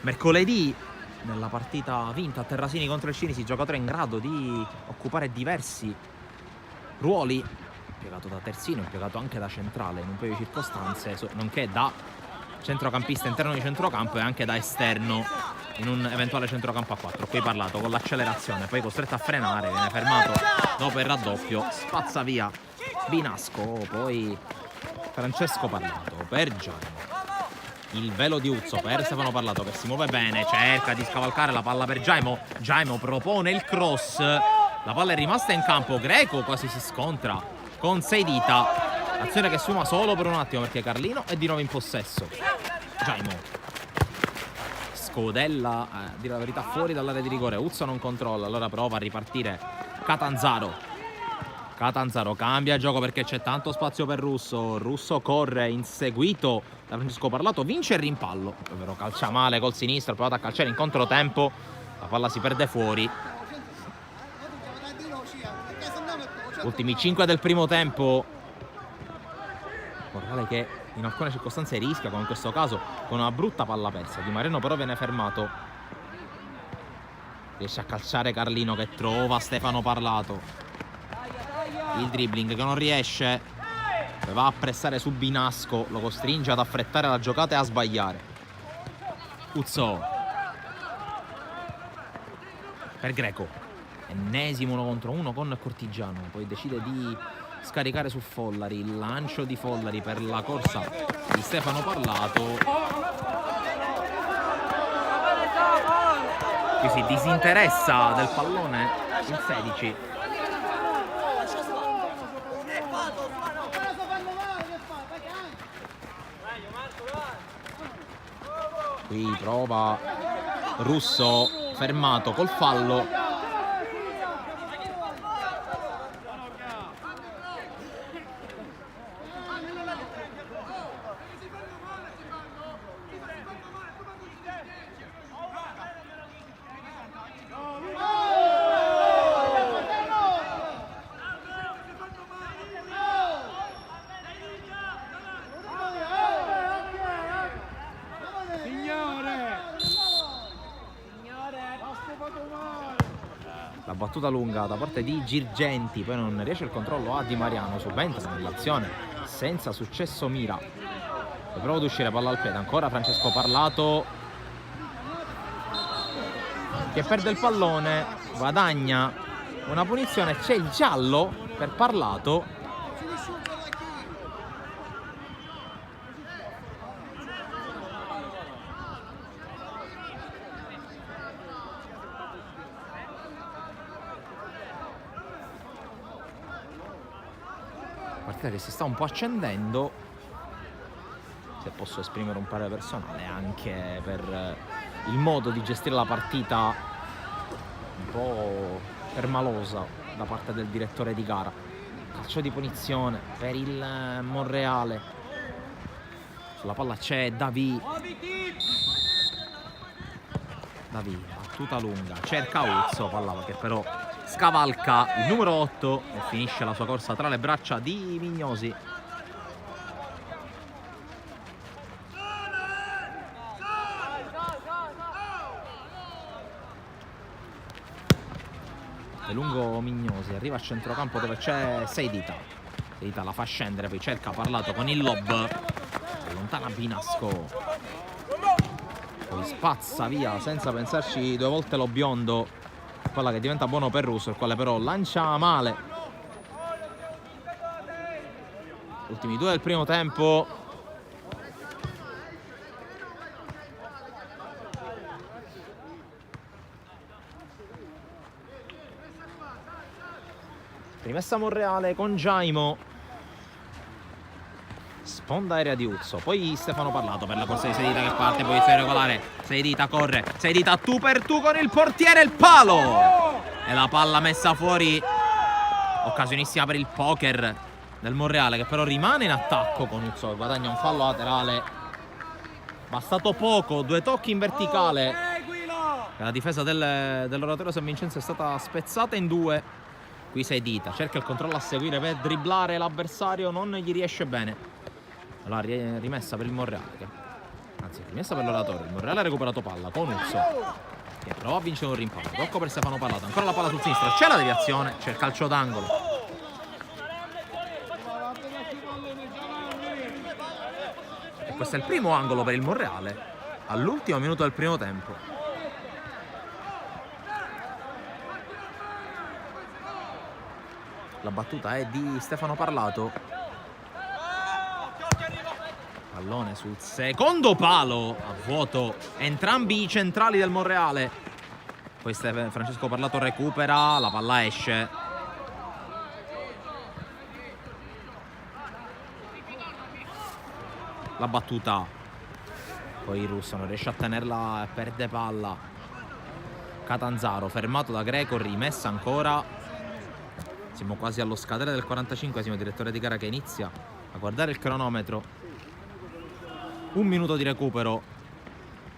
mercoledì nella partita vinta a Terrasini contro il Cinisi, giocatore in grado di occupare diversi ruoli, impiegato da terzino, impiegato anche da centrale in un paio di circostanze, nonché da centrocampista interno di centrocampo e anche da esterno in un eventuale centrocampo a 4. Qui parlato con l'accelerazione, poi costretto a frenare, viene fermato dopo il raddoppio, spazza via Binasco, poi Francesco Parlato per Giaimo, il velo di Uzzo per Stefano Parlato che si muove bene, cerca di scavalcare la palla per Giaimo, Giaimo propone il cross, la palla è rimasta in campo, Greco quasi si scontra con Seidita, azione che sfuma solo per un attimo perché Carlino è di nuovo in possesso. Giaimo scodella, dire la verità, fuori dall'area di rigore, Uzzo non controlla, allora prova a ripartire Catanzaro cambia gioco perché c'è tanto spazio per Russo corre inseguito da Francesco Parlato, vince il rimpallo, però calcia male col sinistro, ha provato a calciare in controtempo, la palla si perde fuori. Ultimi 5 del primo tempo, Corrale che in alcune circostanze rischia, come in questo caso con una brutta palla persa. Di Mariano però viene fermato, riesce a calciare Carlino che trova Stefano Parlato, il dribbling che non riesce, va a pressare su Binasco, lo costringe ad affrettare la giocata e a sbagliare. Uzzo per Greco, ennesimo 1 contro 1 con Cortigiano, poi decide di scaricare su Follari, il lancio di Follari per la corsa di Stefano Parlato, qui si disinteressa del pallone il 16. Qui prova Russo, fermato col fallo. La battuta lunga da parte di Girgenti, poi non riesce il controllo a Di Mariano, subentra nell'azione senza successo Mira, e prova ad uscire, palla al piede, ancora Francesco Parlato che perde il pallone, guadagna una punizione, c'è il giallo per Parlato. partita che si sta un po' accendendo, se posso esprimere un parere personale, anche per il modo di gestire la partita un po' permalosa da parte del direttore di gara. Calcio di punizione per il Monreale. Sulla palla c'è Davi, battuta lunga, cerca Uzzo, palla che però scavalca il numero 8 e finisce la sua corsa tra le braccia di Mignosi. E lungo Mignosi arriva a centrocampo dove c'è Seidita. Seidita la fa scendere, poi cerca Parlato con il lob, allontana Binasco, poi spazza via senza pensarci due volte lo biondo, palla che diventa buono per Russo, il quale però lancia male. Ultimi due del primo tempo. Rimessa Monreale con Jaimo. Sponda aerea di Uzzo, poi Stefano Parlato per la corsa di Seidita che parte, poi posizione regolare, Seidita corre, Seidita tu per tu con il portiere, il palo! E la palla messa fuori, occasionissima per il poker del Monreale, che però rimane in attacco con Uzzo che guadagna un fallo laterale. Bastato poco, due tocchi in verticale. La difesa dell'Oratorio San Vincenzo è stata spezzata in due. Qui Seidita cerca il controllo a seguire per dribblare l'avversario, non gli riesce bene. Allora rimessa per il Monreale, anzi rimessa per l'Oratorio. Il Monreale ha recuperato palla con Uzzo che prova a vincere un rimpallo. Tocco per Stefano Parlato, ancora la palla sul sinistro, c'è la deviazione, c'è il calcio d'angolo. E questo è il primo angolo per il Monreale all'ultimo minuto del primo tempo. La battuta è di Stefano Parlato. Pallone sul secondo palo a vuoto, entrambi i centrali del Monreale. Poi Francesco Parlato recupera, la palla esce. La battuta, poi Russo non riesce a tenerla e perde palla. Catanzaro fermato da Greco, rimessa ancora. Siamo quasi allo scadere del 45esimo, direttore di gara che inizia a guardare il cronometro. Un minuto di recupero,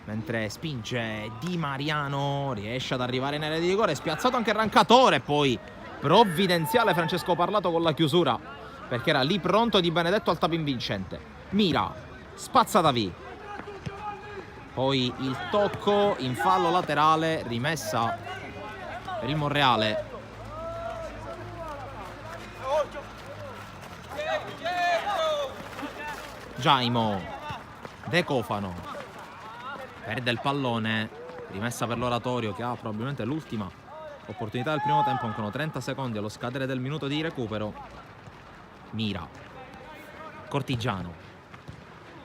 mentre spinge Di Mariano, riesce ad arrivare in area di rigore, spiazzato anche il Rancatore, poi provvidenziale Francesco Parlato con la chiusura, perché era lì pronto Di Benedetto al tapin vincente. Mira, spazza Davi, poi il tocco in fallo laterale, rimessa per il Monreale. Jaimo, De Cofano perde il pallone, rimessa per l'Oratorio che ha probabilmente l'ultima opportunità del primo tempo. Mancano 30 secondi allo scadere del minuto di recupero. Mira, Cortigiano,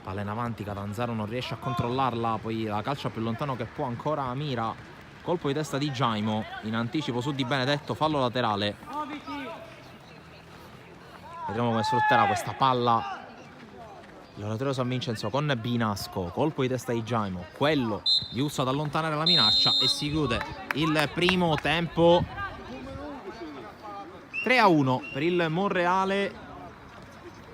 palla in avanti, Catanzaro non riesce a controllarla, poi la calcia più lontano che può ancora Mira, colpo di testa di Jaimo in anticipo su Di Benedetto, fallo laterale. Vedremo come sfrutterà questa palla l'Oratorio San Vincenzo con Binasco, colpo di testa di Jaimo, quello di Uzzo ad allontanare la minaccia e si chiude il primo tempo. 3-1 per il Monreale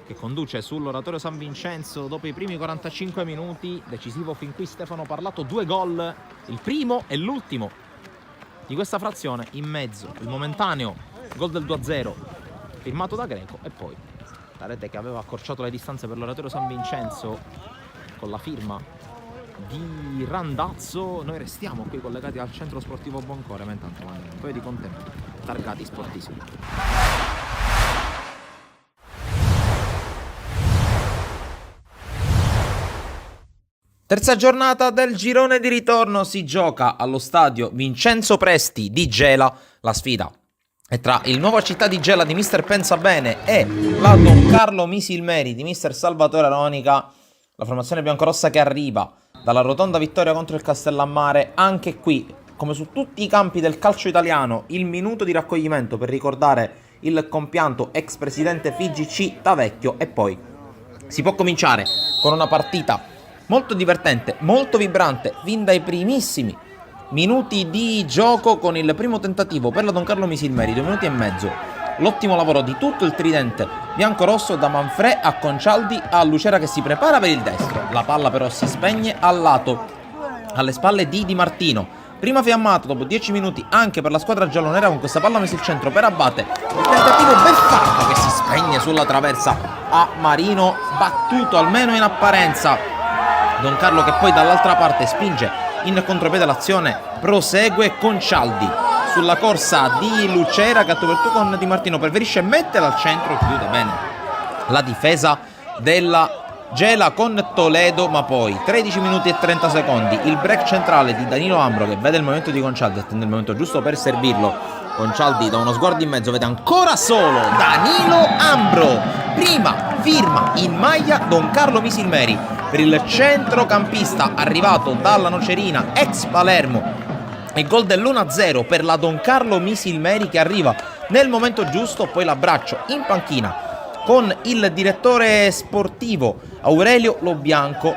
che conduce sull'Oratorio San Vincenzo dopo i primi 45 minuti. Decisivo fin qui Stefano Parlato, 2 gol, il primo e l'ultimo di questa frazione. In mezzo il momentaneo gol del 2-0 firmato da Greco e poi la rete che aveva accorciato le distanze per l'Oratorio San Vincenzo con la firma di Randazzo. Noi restiamo qui collegati al centro sportivo Boncore, ma intanto mandiamo un paio di contenuti targati sportissimi. Terza giornata del girone di ritorno si gioca allo stadio Vincenzo Presti di Gela. La sfida è tra il Nuova Città di Gela di mister Pensabene e la Don Carlo Misilmeri di mister Salvatore Aronica. La formazione biancorossa che arriva dalla rotonda vittoria contro il Castellammare. Anche qui, come su tutti i campi del calcio italiano, il minuto di raccoglimento per ricordare il compianto ex presidente FIGC Tavecchio, e poi si può cominciare con una partita molto divertente, molto vibrante, fin dai primissimi minuti di gioco, con il primo tentativo per la Don Carlo Misilmeri, 2 minuti e mezzo. L'ottimo lavoro di tutto il tridente biancorosso, da Manfrè a Concialdi a Lucera che si prepara per il destro. La palla però si spegne al lato, alle spalle di Di Martino. Prima fiammata dopo 10 minuti anche per la squadra giallonera, con questa palla messa al centro per Abate. Il tentativo beffardo che si spegne sulla traversa a Marino, battuto almeno in apparenza. Don Carlo che poi dall'altra parte spinge in contropiede l'azione, prosegue Concialdi sulla corsa di Lucera che a tu con Di Martino preferisce mettere al centro e chiude bene la difesa della Gela con Toledo. Ma poi 13 minuti e 30 secondi, il break centrale di Danilo Ambro che vede il momento di Concialdi, attende il momento giusto per servirlo. Concialdi da uno sguardo in mezzo vede ancora solo Danilo Ambro, prima firma in maglia Don Carlo Misilmeri per il centrocampista arrivato dalla Nocerina, ex Palermo. Il gol dell'1-0 per la Don Carlo Misilmeri che arriva nel momento giusto. Poi l'abbraccio in panchina con il direttore sportivo Aurelio Lobianco.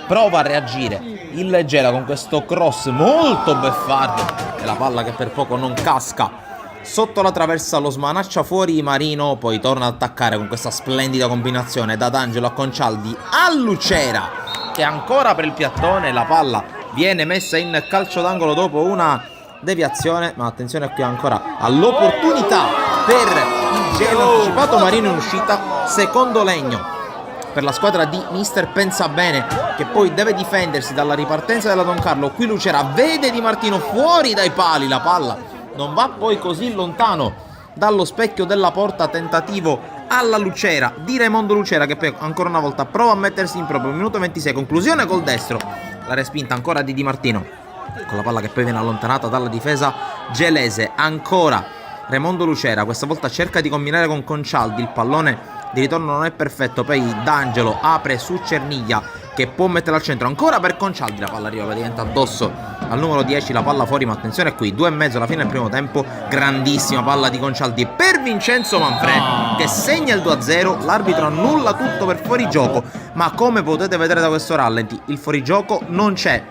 Prova a reagire il Gela con questo cross molto beffardo e la palla che per poco non casca sotto la traversa, lo smanaccia fuori Marino. Poi torna ad attaccare con questa splendida combinazione da D'Angelo a Concialdi a Lucera che ancora per il piattone. La palla viene messa in calcio d'angolo dopo una deviazione, ma attenzione qui ancora all'opportunità per il Gela anticipato. Marino in uscita, secondo legno per la squadra di Mister Pensabene, che poi deve difendersi dalla ripartenza della Don Carlo. Qui Lucera vede Di Martino fuori dai pali, la palla non va poi così lontano dallo specchio della porta. Tentativo alla Lucera di Raimondo Lucera che poi ancora una volta prova a mettersi in proprio, minuto 26, conclusione col destro, la respinta ancora di Di Martino con la palla che poi viene allontanata dalla difesa gelese. Ancora Raimondo Lucera, questa volta cerca di combinare con Concialdi, il pallone di ritorno non è perfetto, poi D'Angelo apre su Cerniglia che può mettere al centro ancora per Concialdi, la palla arriva praticamente addosso al numero 10, la palla fuori. Ma attenzione qui, 2,5 alla fine del primo tempo, grandissima palla di Concialdi per Vincenzo Manfrè che segna il 2-0. L'arbitro annulla tutto per fuorigioco, ma come potete vedere da questo rallenti il fuorigioco non c'è,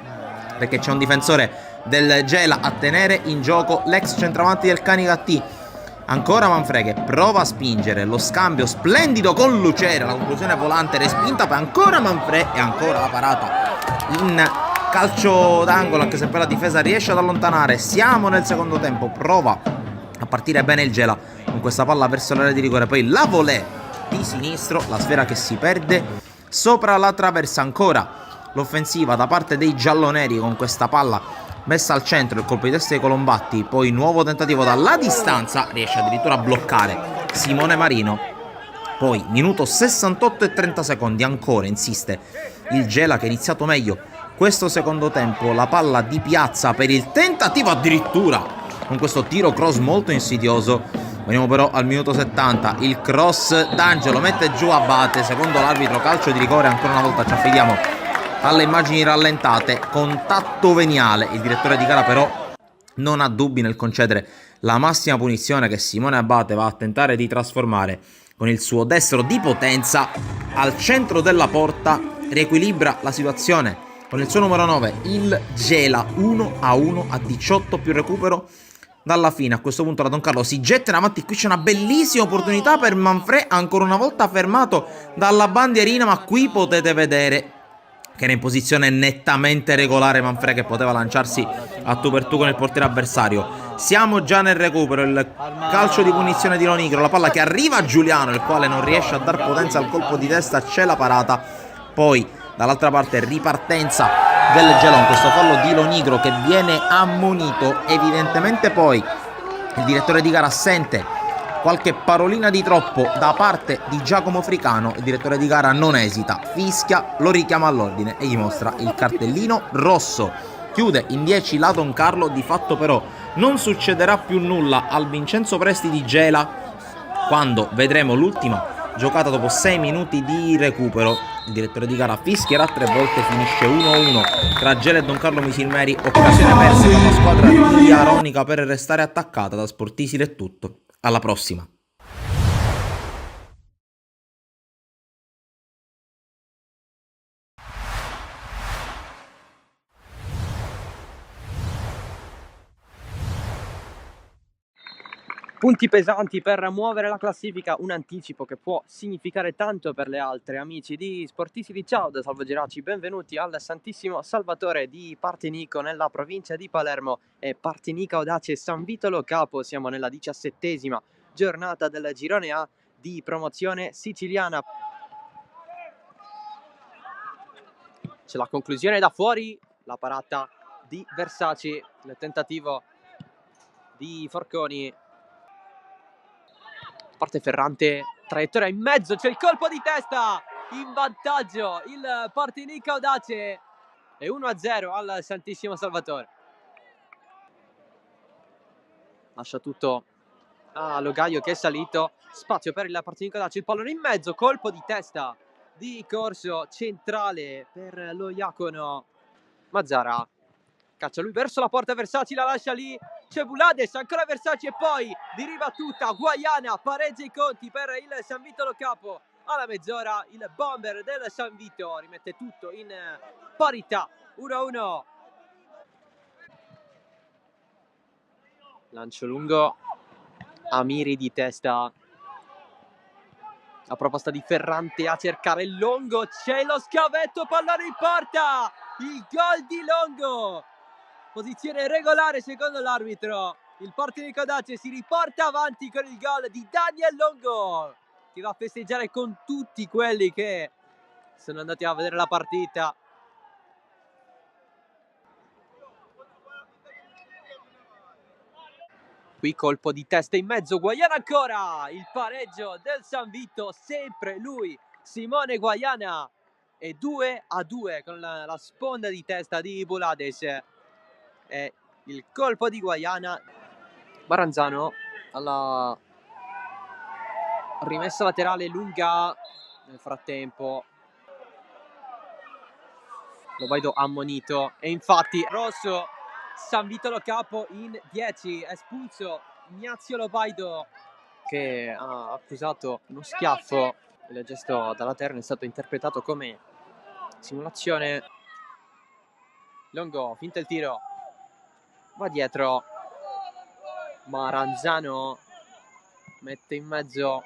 perché c'è un difensore del Gela a tenere in gioco l'ex centravanti del Canicattì. Ancora Manfrè che prova a spingere, lo scambio splendido con Lucera, la conclusione volante respinta, poi ancora Manfrè e ancora la parata in calcio d'angolo, anche se poi la difesa riesce ad allontanare. Siamo nel secondo tempo, prova a partire bene il Gela con questa palla verso l'area di rigore, poi la volée di sinistro, la sfera che si perde sopra la traversa. Ancora l'offensiva da parte dei gialloneri con questa palla messa al centro, il colpo di testa di Colombatti, poi nuovo tentativo dalla distanza, riesce addirittura a bloccare Simone Marino. Poi minuto 68 e 30 secondi, ancora insiste il Gela che ha iniziato meglio questo secondo tempo, la palla di Piazza per il tentativo addirittura con questo tiro cross molto insidioso. Veniamo però al minuto 70, il cross D'Angelo mette giù Abate, secondo l'arbitro calcio di rigore. Ancora una volta ci affidiamo alle immagini rallentate, contatto veniale. Il direttore di gara però non ha dubbi nel concedere la massima punizione che Simone Abate va a tentare di trasformare con il suo destro di potenza al centro della porta. Riequilibra la situazione con il suo numero 9, il Gela, 1-1 a 18 più recupero dalla fine. A questo punto la Don Carlo si getta in avanti, qui c'è una bellissima opportunità per Manfrè, ancora una volta fermato dalla bandierina, ma qui potete vedere che era in posizione nettamente regolare Manfrè, che poteva lanciarsi a tu per tu con il portiere avversario. Siamo già nel recupero, il calcio di punizione di Lonigro, la palla che arriva a Giuliano, il quale non riesce a dar potenza al colpo di testa, c'è la parata. Poi dall'altra parte ripartenza del Gela con questo fallo di Lonigro che viene ammonito. Evidentemente poi il direttore di gara assente, qualche parolina di troppo da parte di Giacomo Fricano. Il direttore di gara non esita, fischia, lo richiama all'ordine e gli mostra il cartellino rosso. Chiude in 10 la Don Carlo. Di fatto però non succederà più nulla al Vincenzo Presti di Gela quando vedremo l'ultima giocata dopo 6 minuti di recupero. Il direttore di gara fischierà 3 volte, finisce 1-1 tra Gela e Don Carlo Misilmeri. Occasione persa dalla squadra di Aronica per restare attaccata. Da Sportisile è tutto, alla prossima. punti pesanti per muovere la classifica, un anticipo che può significare tanto per le altre. Amici di Sportisti di Ciao da Salvo Geraci, benvenuti al Santissimo Salvatore di Partinico nella provincia di Palermo e Partinico Audace San Vito Lo Capo. Siamo nella 17ª giornata del girone A di promozione siciliana. C'è la conclusione da fuori, la parata di Versace, il tentativo di Forconi. Parte Ferrante, traiettoria in mezzo, c'è il colpo di testa, in vantaggio il Partinico Audace e 1-0 al Santissimo Salvatore. Lascia tutto a Logaio che è salito, spazio per il Partinico Audace, il pallone in mezzo, colpo di testa di corso centrale per lo Iacono. Mazzara caccia lui verso la porta, Versace la lascia lì, c'è Bulades, ancora Versace e poi di ribattuta Guaiana pareggia i conti per il San Vito Lo Capo. Alla mezz'ora il bomber del San Vito rimette tutto in parità, 1-1. Lancio lungo, Amiri di testa, la proposta di Ferrante a cercare il Longo, c'è lo scavetto, pallone in porta, il gol di Longo. Posizione regolare secondo l'arbitro. Il Partinico Audace si riporta avanti con il gol di Daniel Longo, che va a festeggiare con tutti quelli che sono andati a vedere la partita. Qui colpo di testa in mezzo, Guaiana ancora, il pareggio del San Vito, sempre lui, Simone Guaiana, e 2-2 con la sponda di testa di Bulades. E il colpo di Guaiana. Baranzano alla rimessa laterale lunga. Nel frattempo Lobaido ammonito e infatti rosso San Vito Lo Capo in 10, espulso Ignazio Lobaido che ha accusato uno schiaffo. Il gesto dalla terra è stato interpretato come simulazione. Longo finta il tiro, va dietro, Maranzano mette in mezzo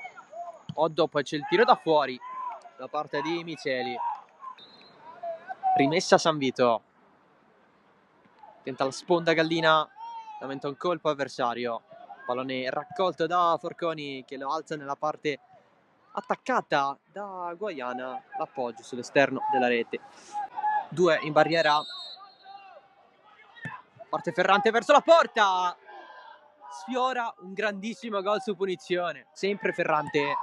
Oddo, poi c'è il tiro da fuori da parte di Miceli. Rimessa San Vito, tenta la sponda Gallina, lamenta un colpo avversario, pallone raccolto da Forconi che lo alza nella parte attaccata da Guaiana, l'appoggio sull'esterno della rete. 2 in barriera, parte Ferrante verso la porta, sfiora un grandissimo gol su punizione, sempre Ferrante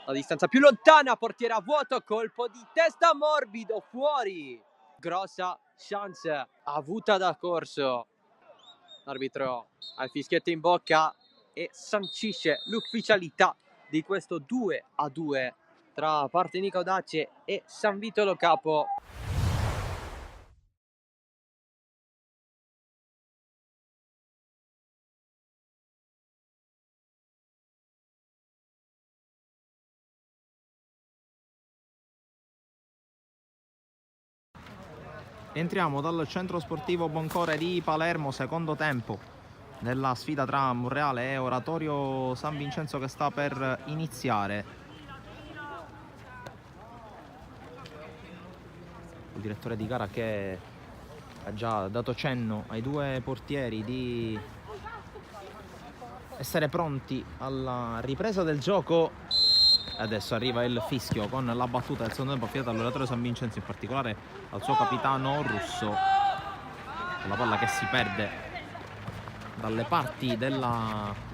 a distanza più lontana, portiere a vuoto, colpo di testa morbido fuori, grossa chance avuta da corso. L'arbitro ha il fischietto in bocca e sancisce l'ufficialità di questo 2-2 tra Partinico Audace e San Vito Lo Capo. Entriamo dal centro sportivo Boncore di Palermo, secondo tempo della sfida tra Monreale e Oratorio San Vincenzo che sta per iniziare. Il direttore di gara che ha già dato cenno ai due portieri di essere pronti alla ripresa del gioco. Adesso arriva il fischio con la battuta del secondo tempo affidata all'Oratorio San Vincenzo, in particolare al suo capitano Russo, con la palla che si perde dalle parti del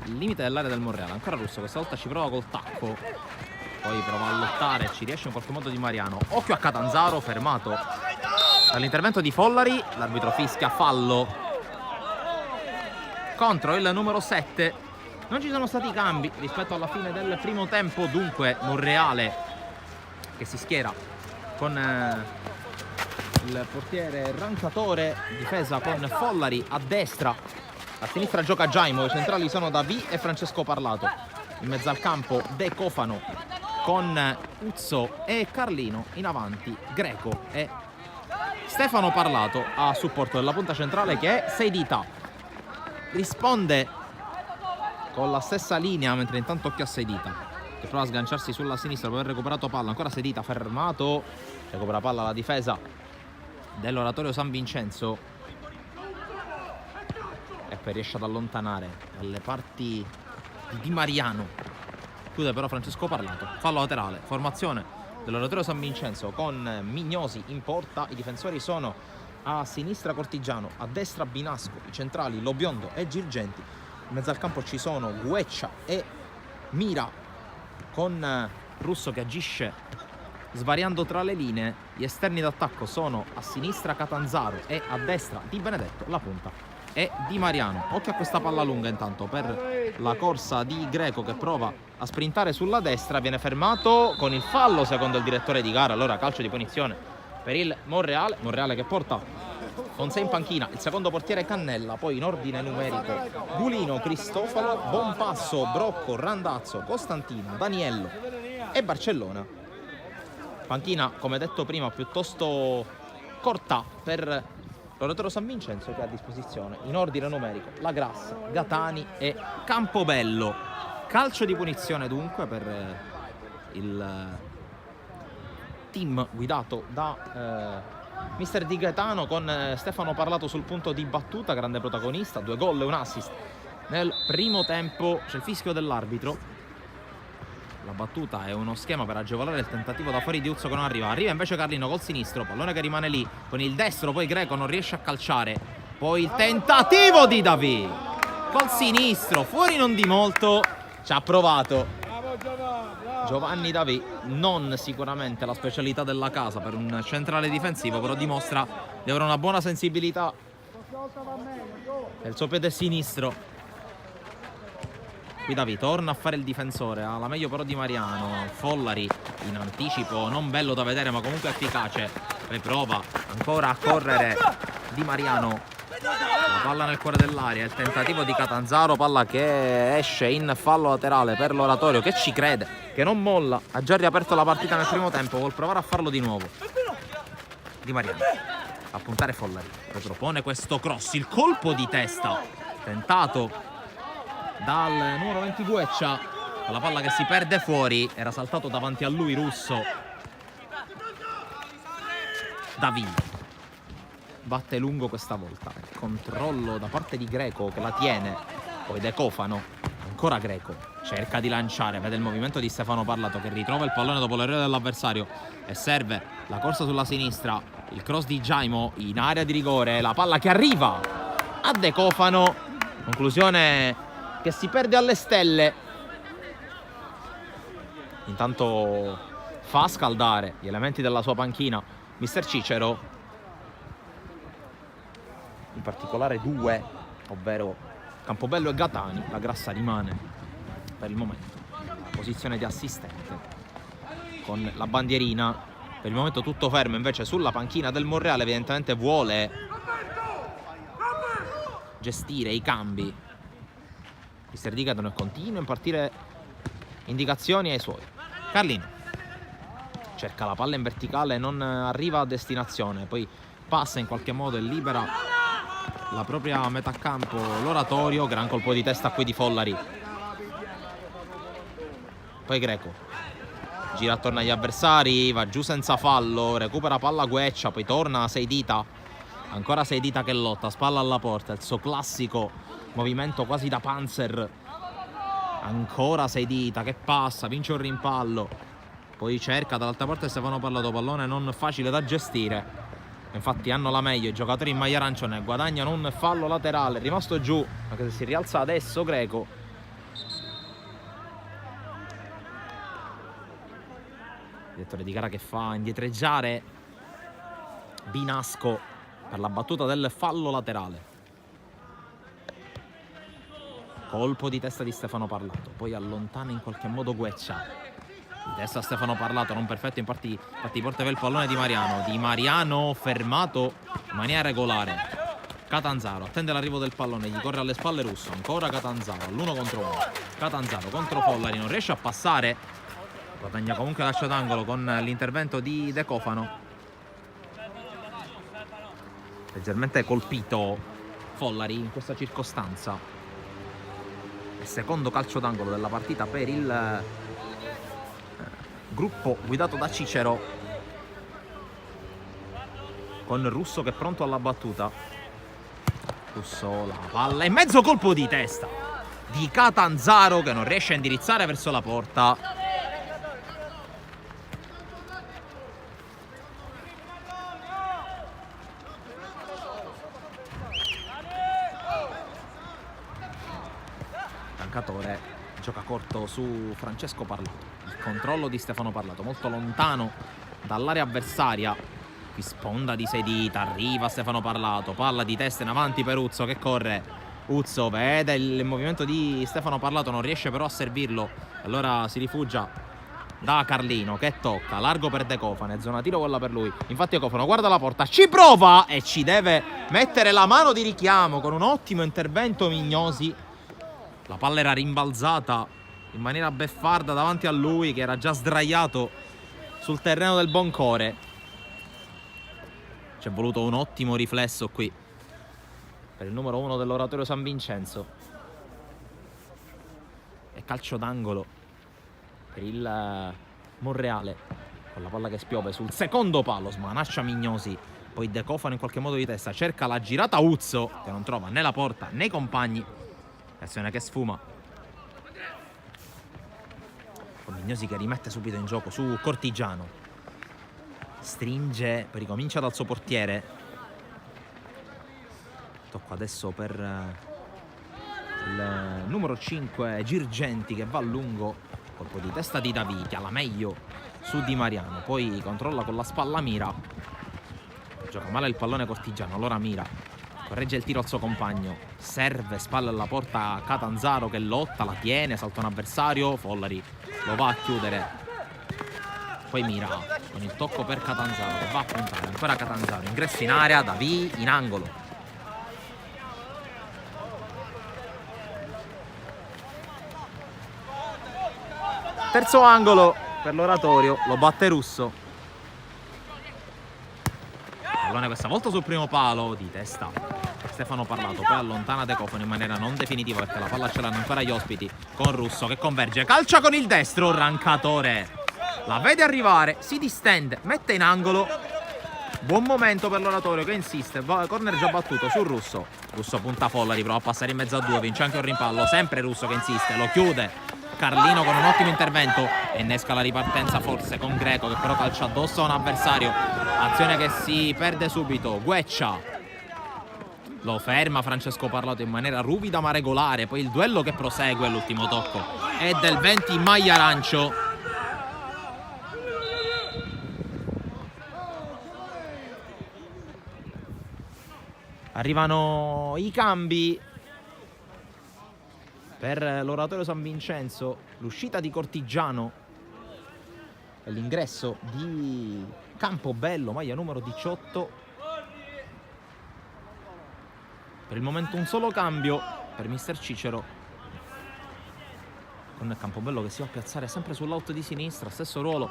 limite dell'area del Monreale. Ancora Russo, questa volta ci prova col tacco, poi prova a lottare, ci riesce in qualche modo Di Mariano. Occhio a Catanzaro, fermato dall'intervento di Follari. L'arbitro fischia fallo contro il numero 7. Non ci sono stati cambi rispetto alla fine del primo tempo, dunque Monreale che si schiera con il portiere Rancatore, difesa con Follari a destra, a sinistra gioca Giaimo, i centrali sono Davì e Francesco Parlato, in mezzo al campo De Cofano con Uzzo e Carlino, in avanti Greco e Stefano Parlato a supporto della punta centrale che è Seidita. Risponde con la stessa linea, mentre intanto occhio a Seidita che prova a sganciarsi sulla sinistra per aver recuperato palla. Ancora Seidita fermato, recupera palla la difesa dell'Oratorio San Vincenzo e poi riesce ad allontanare dalle parti di Di Mariano. Chiude però Francesco Parlato, fallo laterale, formazione dell'Oratorio San Vincenzo con Mignosi in porta. I difensori sono a sinistra Cortigiano, a destra Binasco, i centrali Lobiondo e Girgenti. In mezzo al campo ci sono Gueccia e Mira, con Russo che agisce svariando tra le linee. Gli esterni d'attacco sono a sinistra Catanzaro e a destra Di Benedetto. La punta è Di Mariano. Occhio a questa palla lunga intanto per la corsa di Greco che prova a sprintare sulla destra, viene fermato con il fallo secondo il direttore di gara. Allora calcio di punizione per il Monreale che porta con sé in panchina il secondo portiere Cannella, poi in ordine numerico Gulino, Cristofalo, Bonpasso, Brocco, Randazzo, Costantino, Daniello e Barcellona. Panchina, come detto prima, piuttosto corta per l'Oratorio San Vincenzo, che ha a disposizione in ordine numerico La Grassa, Gatani e Campobello. Calcio di punizione dunque per il team guidato da Mister Di Gaetano, con Stefano Parlato sul punto di battuta, grande protagonista, 2 gol e un assist nel primo tempo. C'è il fischio dell'arbitro. La battuta è uno schema per agevolare il tentativo da fuori di Uzzo che non arriva. Arriva invece Carlino col sinistro, pallone che rimane lì con il destro, poi Greco non riesce a calciare. Poi il tentativo di Davi col sinistro, fuori non di molto, ci ha provato Giovanni Davi. Non sicuramente la specialità della casa per un centrale difensivo, però dimostra di avere una buona sensibilità del suo piede sinistro. Qui Davi torna a fare il difensore, ha la meglio però Di Mariano. Follari in anticipo, non bello da vedere ma comunque efficace, poi prova ancora a correre Di Mariano, la palla nel cuore dell'area, il tentativo di Catanzaro, palla che esce in fallo laterale per l'Oratorio che ci crede, che non molla, ha già riaperto la partita nel primo tempo, vuol provare a farlo di nuovo. Di Mariano a puntare Follari, poi propone questo cross, il colpo di testa tentato dal numero 20 Gueccia, la palla che si perde fuori, era saltato davanti a lui Russo. Davi batte lungo questa volta, il controllo da parte di Greco che la tiene, poi De Cofano, ancora Greco, cerca di lanciare, vede il movimento di Stefano Parlato che ritrova il pallone dopo l'errore dell'avversario e serve la corsa sulla sinistra, il cross di Jaimo in area di rigore, la palla che arriva a De Cofano, conclusione che si perde alle stelle. Intanto fa a scaldare gli elementi della sua panchina Mister Cicero, in particolare 2, ovvero Campobello e Gatani. La Grassa rimane per il momento in posizione di assistente con la bandierina, per il momento tutto fermo invece sulla panchina del Monreale, evidentemente vuole gestire i cambi Mister Di Gaetano, continua a impartire indicazioni ai suoi. Carlino cerca la palla in verticale, non arriva a destinazione, poi passa in qualche modo e libera la propria metà campo l'Oratorio. Gran colpo di testa qui di Follari, poi Greco gira attorno agli avversari, va giù senza fallo, recupera palla Gueccia, poi torna Seidita, ancora Seidita che lotta, spalla alla porta, il suo classico movimento quasi da Panzer. Ancora Seidita che passa, vince un rimpallo, poi cerca dall'altra parte Stefano Parlato, pallone non facile da gestire, infatti hanno la meglio i giocatori in maglia arancione, guadagnano un fallo laterale, rimasto giù, anche se si rialza adesso Greco. Direttore di gara che fa indietreggiare Binasco per la battuta del fallo laterale. Colpo di testa di Stefano Parlato, poi allontana in qualche modo Gueccia, di testa Stefano Parlato, non perfetto, infatti porta via il pallone Di Mariano. Di Mariano fermato in maniera regolare. Catanzaro attende l'arrivo del pallone, gli corre alle spalle Russo, ancora Catanzaro all'1 contro 1. Catanzaro contro Follari, non riesce a passare, guadagna comunque lascio d'angolo con l'intervento di De Cofano. Leggermente colpito Follari in questa circostanza. secondo calcio d'angolo della partita per il gruppo guidato da Cicero, con Russo che è pronto alla battuta. Russo, la palla in mezzo, colpo di testa di Catanzaro che non riesce a indirizzare verso la porta. Gioca corto su Francesco Parlato. Il controllo di Stefano Parlato, molto lontano dall'area avversaria. Qui sponda di sei dita, arriva Stefano Parlato, palla di testa in avanti per Uzzo che corre. Uzzo vede il movimento di Stefano Parlato, non riesce però a servirlo. Allora si rifugia da Carlino che tocca, largo per De Cofane, zona tiro quella per lui. Infatti De Cofane guarda la porta, ci prova e ci deve mettere la mano di richiamo con un ottimo intervento Mignosi. La palla era rimbalzata in maniera beffarda davanti a lui che era già sdraiato sul terreno del Boncore. C'è voluto un ottimo riflesso qui per il numero 1 dell'Oratorio San Vincenzo. E calcio d'angolo per il Monreale, con la palla che spiove sul secondo palo, smanaccia Mignosi. Poi De Cofano in qualche modo di testa cerca la girata Uzzo che non trova né la porta né i compagni. Azione che sfuma. Con Mignosi che rimette subito in gioco su Cortigiano. Stringe, poi ricomincia dal suo portiere. Tocco adesso per il numero 5 Girgenti che va a lungo. Colpo di testa di Daviti, alla meglio su Di Mariano. Poi controlla con la spalla Mira. Gioca male il pallone Cortigiano, allora Mira corregge il tiro al suo compagno, serve spalle alla porta Catanzaro che lotta, la tiene, salta un avversario, Follari lo va a chiudere. Poi Mira con il tocco per Catanzaro che va a puntare, ancora Catanzaro, ingresso in area, Davì in angolo. Terzo angolo per l'Oratorio, lo batte Russo. Pallone questa volta sul primo palo, di testa Stefano Parlato, poi allontana De Cofano in maniera non definitiva perché la palla ce l'hanno ancora gli ospiti, con Russo che converge, calcia con il destro, Rancatore la vede arrivare, si distende, mette in angolo. Buon momento per l'Oratorio che insiste, corner già battuto su Russo. Russo punta Follari, prova a passare in mezzo a due, vince anche un rimpallo, sempre Russo che insiste, lo chiude. Carlino con un ottimo intervento, innesca la ripartenza forse con Greco che però calcia addosso a un avversario. Azione che si perde subito, Gueccia lo ferma Francesco Parlato in maniera ruvida ma regolare. Poi il duello che prosegue, l'ultimo tocco è del 20 in maglia arancio. Arrivano i cambi per l'Oratorio San Vincenzo, l'uscita di Cortigiano e l'ingresso di Campobello, maglia numero 18. Per il momento un solo cambio per mister Cicero, con Campobello che si va a piazzare sempre sull'out di sinistra, stesso ruolo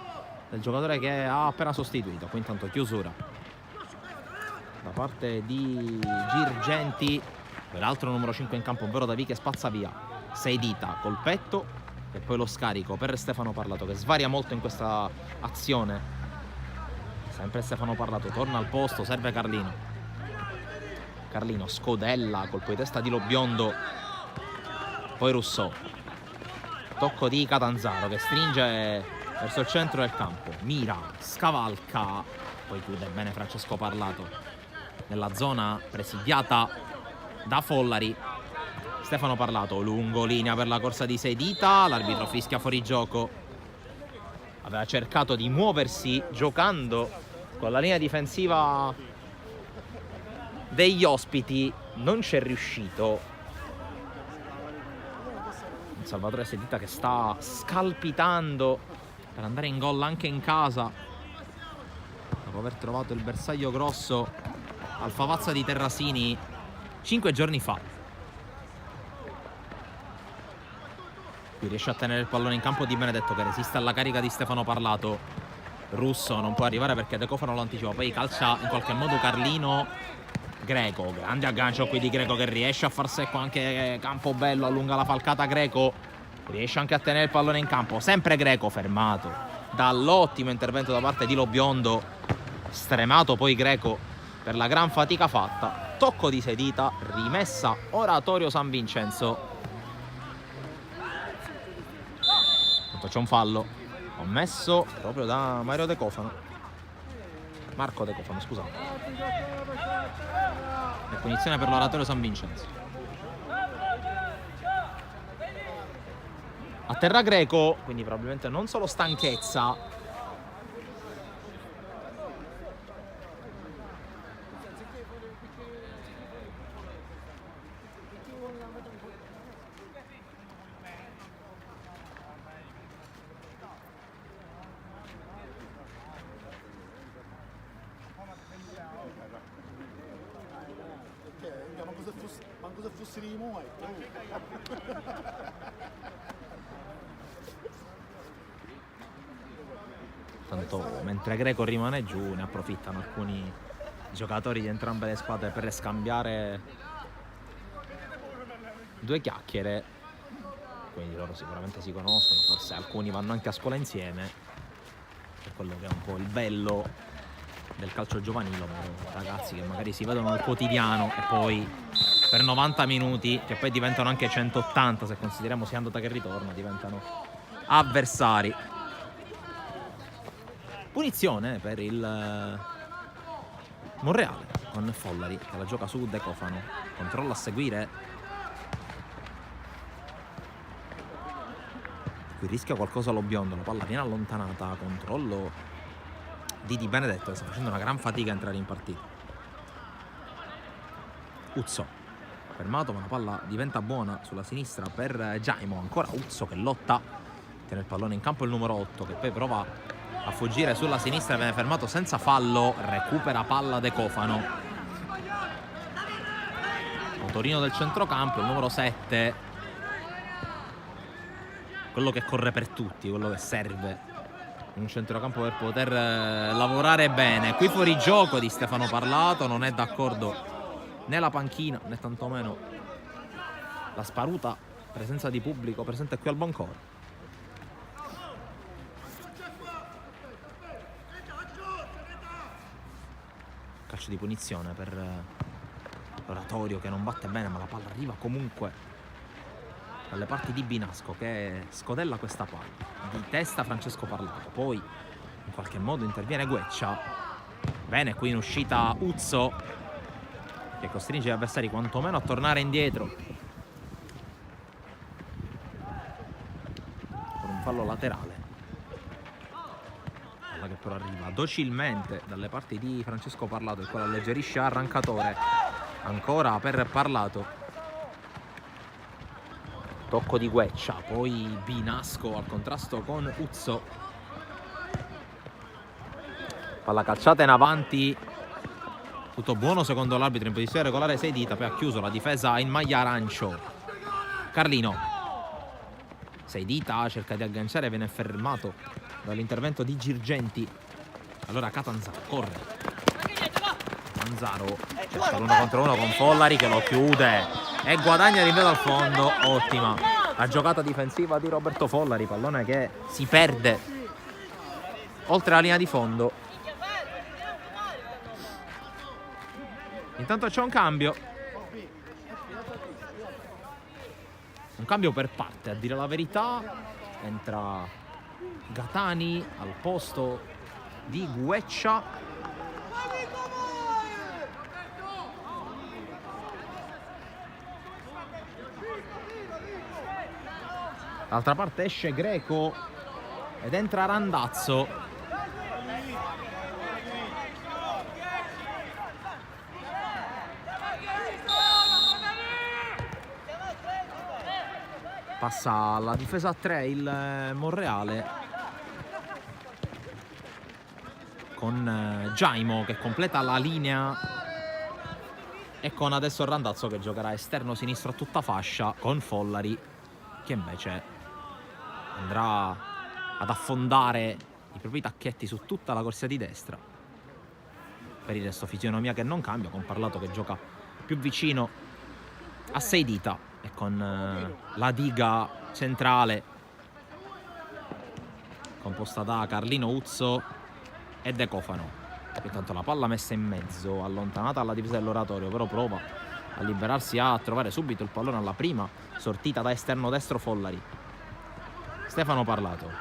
del giocatore che ha appena sostituito. Qui intanto chiusura da parte di Girgenti, peraltro numero 5 in campo, ovvero Davì che spazza via sei dita col petto e poi lo scarico per Stefano Parlato che svaria molto in questa azione. Sempre Stefano Parlato torna al posto, serve Carlino. Carlino scodella, colpo di testa di Lobiondo, poi Rousseau, tocco di Catanzaro che stringe verso il centro del campo. Mira scavalca, poi chiude bene Francesco Parlato nella zona presidiata da Follari. Stefano Parlato, lungo linea per la corsa di sei dita, l'arbitro fischia fuori gioco. Aveva cercato di muoversi giocando con la linea difensiva degli ospiti, non c'è riuscito. Un Salvatore Sedita che sta scalpitando per andare in gol anche in casa, dopo aver trovato il bersaglio grosso al Favazza di Terrasini 5 giorni fa. Qui riesce a tenere il pallone in campo Di Benedetto che resiste alla carica di Stefano Parlato. Russo non può arrivare perché De Cofano lo anticipa, poi calcia in qualche modo Carlino Greco, grande aggancio qui di Greco che riesce a far secco anche Campobello, allunga la falcata Greco, riesce anche a tenere il pallone in campo, sempre Greco fermato dall'ottimo intervento da parte di Lobiondo, stremato poi Greco per la gran fatica fatta, tocco di sedita, rimessa Oratorio San Vincenzo. C'è un fallo commesso proprio da Mario De Cofano, Marco De Cofano, scusate, e punizione per l'Oratorio San Vincenzo. A terra Greco, quindi probabilmente non solo stanchezza, manco se fossi di muoio. tanto mentre Greco rimane giù ne approfittano alcuni giocatori di entrambe le squadre per scambiare due chiacchiere, quindi loro sicuramente si conoscono, forse alcuni vanno anche a scuola insieme, è quello che è un po' il bello del calcio giovanile, ragazzi che magari si vedono al quotidiano e poi per 90 minuti, che poi diventano anche 180 se consideriamo sia andata che ritorno, diventano avversari. Punizione per il Monreale con Follari che la gioca su De Cofano, controlla a seguire, qui rischia qualcosa Lobiondo, la palla viene allontanata, controllo di Di Benedetto che sta facendo una gran fatica a entrare in partita. Uzzo fermato, ma la palla diventa buona sulla sinistra per Jaimo, ancora Uzzo che lotta, tiene il pallone in campo il numero 8 che poi prova a fuggire sulla sinistra, viene fermato senza fallo, recupera palla De Cofano, motorino del centrocampo, il numero 7, quello che corre per tutti, quello che serve in un centrocampo per poter lavorare bene. Qui fuori gioco di Stefano Parlato, non è d'accordo né la panchina né tantomeno la sparuta presenza di pubblico presente qui al Boncoro. Calcio di punizione per l'Oratorio che non batte bene, ma la palla arriva comunque dalle parti di Binasco che scodella questa palla di testa Francesco Parlato, poi in qualche modo interviene Gueccia, bene qui in uscita Uzzo che costringe gli avversari quantomeno a tornare indietro con un fallo laterale, palla che però arriva docilmente dalle parti di Francesco Parlato, il quale alleggerisce Arrancatore, ancora per Parlato, tocco di Gueccia, poi Binasco al contrasto con Uzzo, palla calciata in avanti, tutto buono secondo l'arbitro in posizione regolare 6 dita, poi ha chiuso la difesa in maglia arancio Carlino, 6 dita, cerca di agganciare, viene fermato dall'intervento di Girgenti, allora Catanzaro corre, Catanzaro cerca l'1 contro 1 con Follari che lo chiude e guadagna rinvio dal fondo, ottima la giocata difensiva di Roberto Follari, pallone che si perde oltre la linea di fondo. Intanto c'è un cambio per parte, a dire la verità, entra Gatani al posto di Gueccia, d'altra parte esce Greco ed entra Randazzo, passa alla difesa a 3 il Monreale con Jaimo che completa la linea e con adesso Randazzo che giocherà esterno sinistro a tutta fascia con Follari che invece andrà ad affondare i propri tacchetti su tutta la corsia di destra. Per il resto fisionomia che non cambia, con Parlato che gioca più vicino a 6 dita e con la diga centrale composta da Carlino Uzzo e De Cofano. Intanto la palla messa in mezzo, allontanata dalla difesa dell'Oratorio, però prova a liberarsi, a trovare subito il pallone alla prima sortita da esterno destro Follari. Stefano Parlato,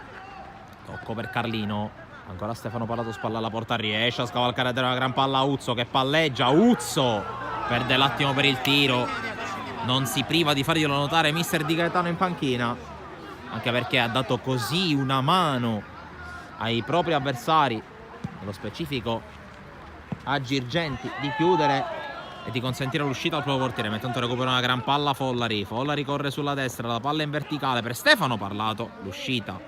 tocco per Carlino, ancora Stefano Parlato, spalla alla porta, riesce a scavalcare una gran palla a Uzzo che palleggia, Uzzo perde l'attimo per il tiro, non si priva di farglielo notare mister Di Gaetano in panchina, anche perché ha dato così una mano ai propri avversari, nello specifico a Girgenti, di chiudere e di consentire l'uscita al proprio portiere. Ma intanto recupera una gran palla Follari corre sulla destra, la palla in verticale per Stefano Parlato, l'uscita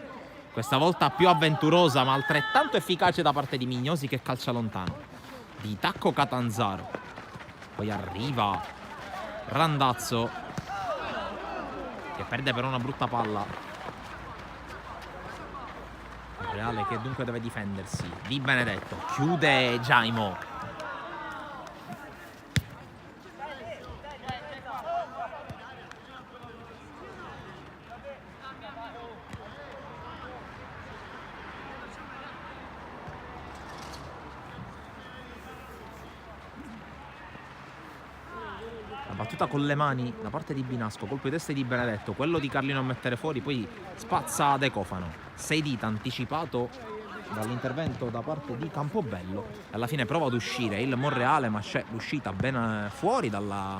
questa volta più avventurosa ma altrettanto efficace da parte di Mignosi che calcia lontano, di tacco Catanzaro, poi arriva Randazzo che perde per una brutta palla. Reale che dunque deve difendersi. Di Benedetto chiude Jaimo. La battuta con le mani da parte di Binasco, colpo di testa di Benedetto, quello di Carlino a mettere fuori, poi spazza De Cofano. 6 dita anticipato dall'intervento da parte di Campobello. Alla fine prova ad uscire il Monreale, ma c'è l'uscita ben fuori dalla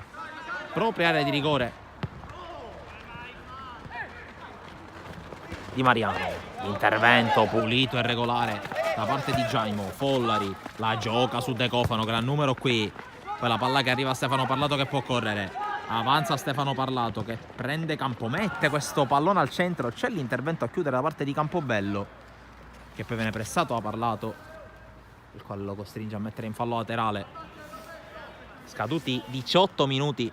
propria area di rigore di Mariano. L'intervento pulito e regolare da parte di Jaimo. Follari la gioca su De Cofano, gran numero qui. Poi la palla che arriva a Stefano Parlato che può correre. Avanza Stefano Parlato che prende campo, mette questo pallone al centro. C'è l'intervento a chiudere da parte di Campobello, che poi viene pressato da Parlato, il quale lo costringe a mettere in fallo laterale. Scaduti 18 minuti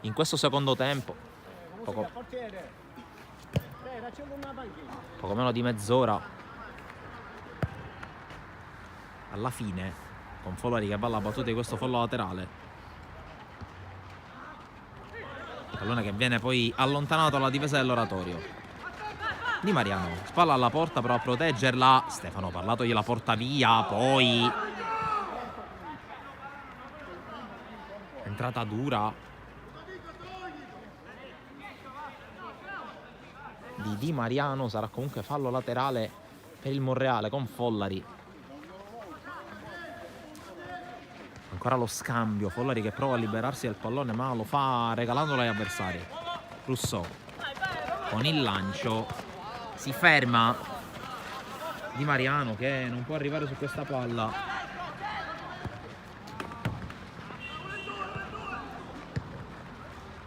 in questo secondo tempo, poco meno di mezz'ora alla fine, con Follari che va alla battuta di questo fallo laterale. Pallone che viene poi allontanato dalla difesa dell'Oratorio. Di Mariano, spalla alla porta, però a proteggerla Stefano Parlato gliela porta via, poi entrata dura di Mariano, sarà comunque fallo laterale per il Monreale con Follari. Ancora lo scambio, Follari che prova a liberarsi del pallone ma lo fa regalandolo agli avversari. Rousseau con il lancio si ferma Di Mariano che non può arrivare su questa palla.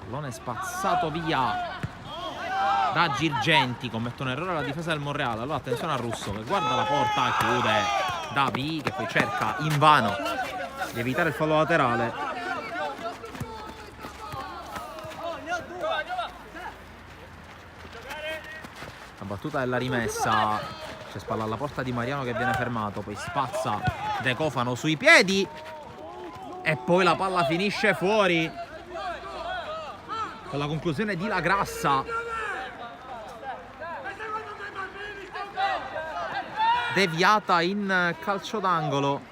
Pallone spazzato via da Girgenti, commette un errore alla difesa del Monreale. Allora attenzione a Rousseau che guarda la porta, chiude Davi che poi cerca invano di evitare il fallo laterale. La battuta della rimessa, c'è spalla alla porta di Mariano che viene fermato, poi spazza De Cofano sui piedi e poi la palla finisce fuori con la conclusione di La Grassa, deviata in calcio d'angolo.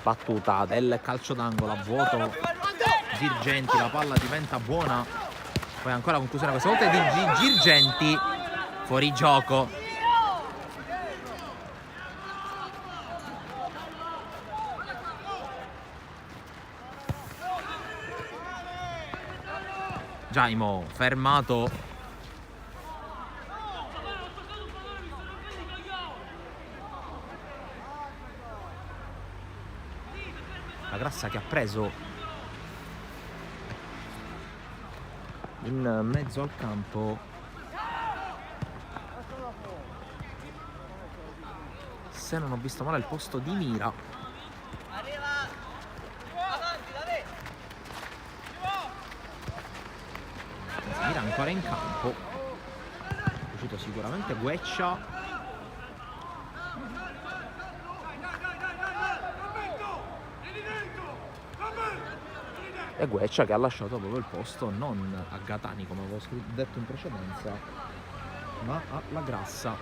Battuta del calcio d'angolo a vuoto Girgenti, la palla diventa buona, poi ancora conclusione questa volta di Girgenti, fuori gioco. Jaimo fermato. La Grassa che ha preso in mezzo al campo, se non ho visto male, il posto di Mira. Mira ancora in campo, è uscito sicuramente Gueccia. e Gueccia che ha lasciato proprio il posto non a Gatani come avevo detto in precedenza, ma a La Grassa,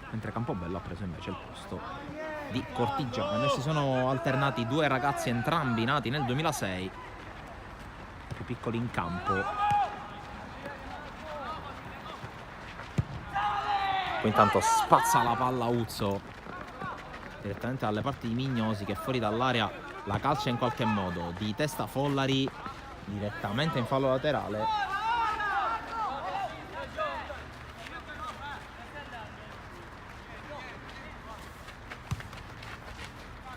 mentre Campobello ha preso invece il posto di Cortigiano. E si sono alternati due ragazzi entrambi nati nel 2006, più piccoli in campo. Poi intanto spazza la palla Uzzo direttamente dalle parti di Mignosi, che fuori dall'area la calcia in qualche modo, di testa Follari direttamente in fallo laterale.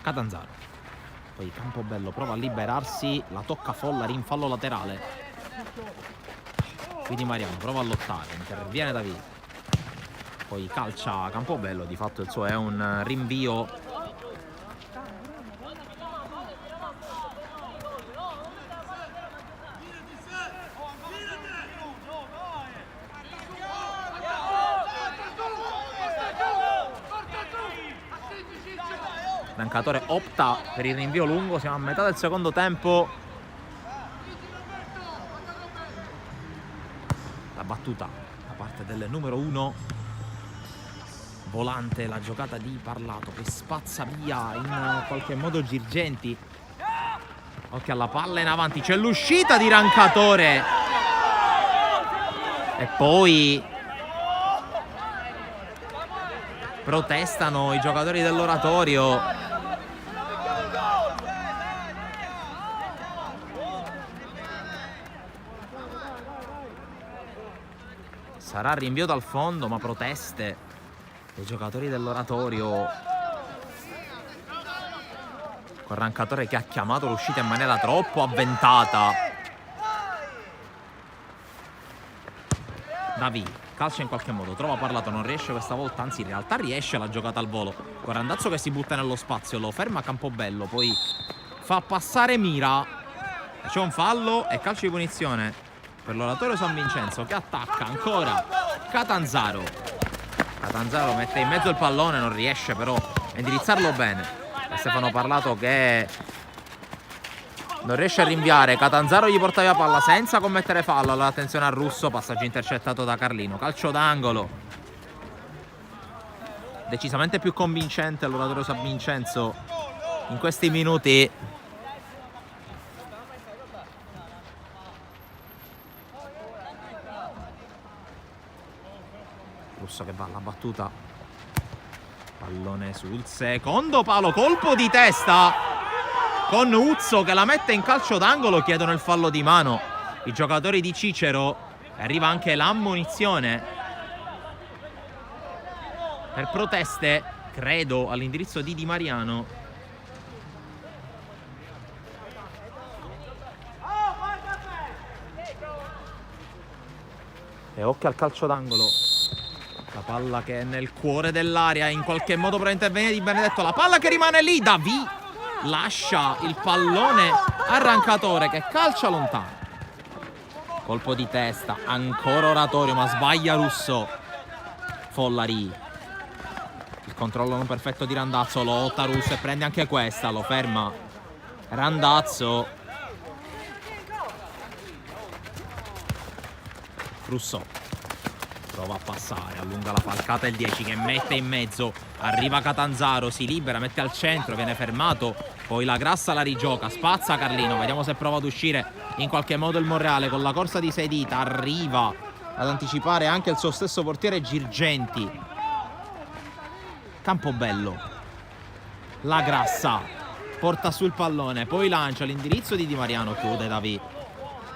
Catanzaro, poi Campobello prova a liberarsi, la tocca Follari in fallo laterale, quindi Mariano prova a lottare, interviene Davide, poi calcia Campobello, di fatto il suo è un rinvio. Rancatore opta per il rinvio lungo, siamo a metà del secondo tempo. La battuta da parte del numero 1 volante, la giocata di Parlato che spazza via in qualche modo Girgenti. Occhio alla palla in avanti, c'è l'uscita di Rancatore e poi protestano i giocatori dell'Oratorio. Sarà rinvio dal fondo, ma proteste dei giocatori dell'Oratorio, con Rancatore che ha chiamato l'uscita in maniera troppo avventata. Davi calcia in qualche modo, trova Parlato, non riesce questa volta, anzi in realtà riesce la giocata al volo, con Randazzo che si butta nello spazio, lo ferma Campobello, poi fa passare Mira, c'è un fallo e calcio di punizione per l'Oratorio San Vincenzo, che attacca ancora Catanzaro. Catanzaro mette in mezzo il pallone, non riesce però a indirizzarlo bene. E Stefano Parlato che non riesce a rinviare. Catanzaro gli porta via palla senza commettere fallo. Allora attenzione al Russo, passaggio intercettato da Carlino. Calcio d'angolo. Decisamente più convincente l'Oratorio San Vincenzo in questi minuti. Russo che va alla battuta, pallone sul secondo palo, colpo di testa con Uzzo che la mette in calcio d'angolo, chiedono il fallo di mano i giocatori di Cicero, arriva anche l'ammonizione per proteste, credo all'indirizzo di Di Mariano. E occhio al calcio d'angolo. La palla che è nel cuore dell'area, in qualche modo per intervenire Di Benedetto, la palla che rimane lì, Davi lascia il pallone a Rancatore che calcia lontano. Colpo di testa, ancora Oratorio ma sbaglia Russo. Follari, il controllo non perfetto di Randazzo, lotta Russo e prende anche questa, lo ferma Randazzo. Russo prova a passare, allunga la falcata il 10 che mette in mezzo, arriva Catanzaro, si libera, mette al centro, viene fermato, poi la Grassa la rigioca, spazza Carlino, vediamo se prova ad uscire in qualche modo il Monreale con la corsa di Seidita, arriva ad anticipare anche il suo stesso portiere Girgenti. Campobello, la Grassa porta sul pallone, poi lancia l'indirizzo di Di Mariano, chiude Davi,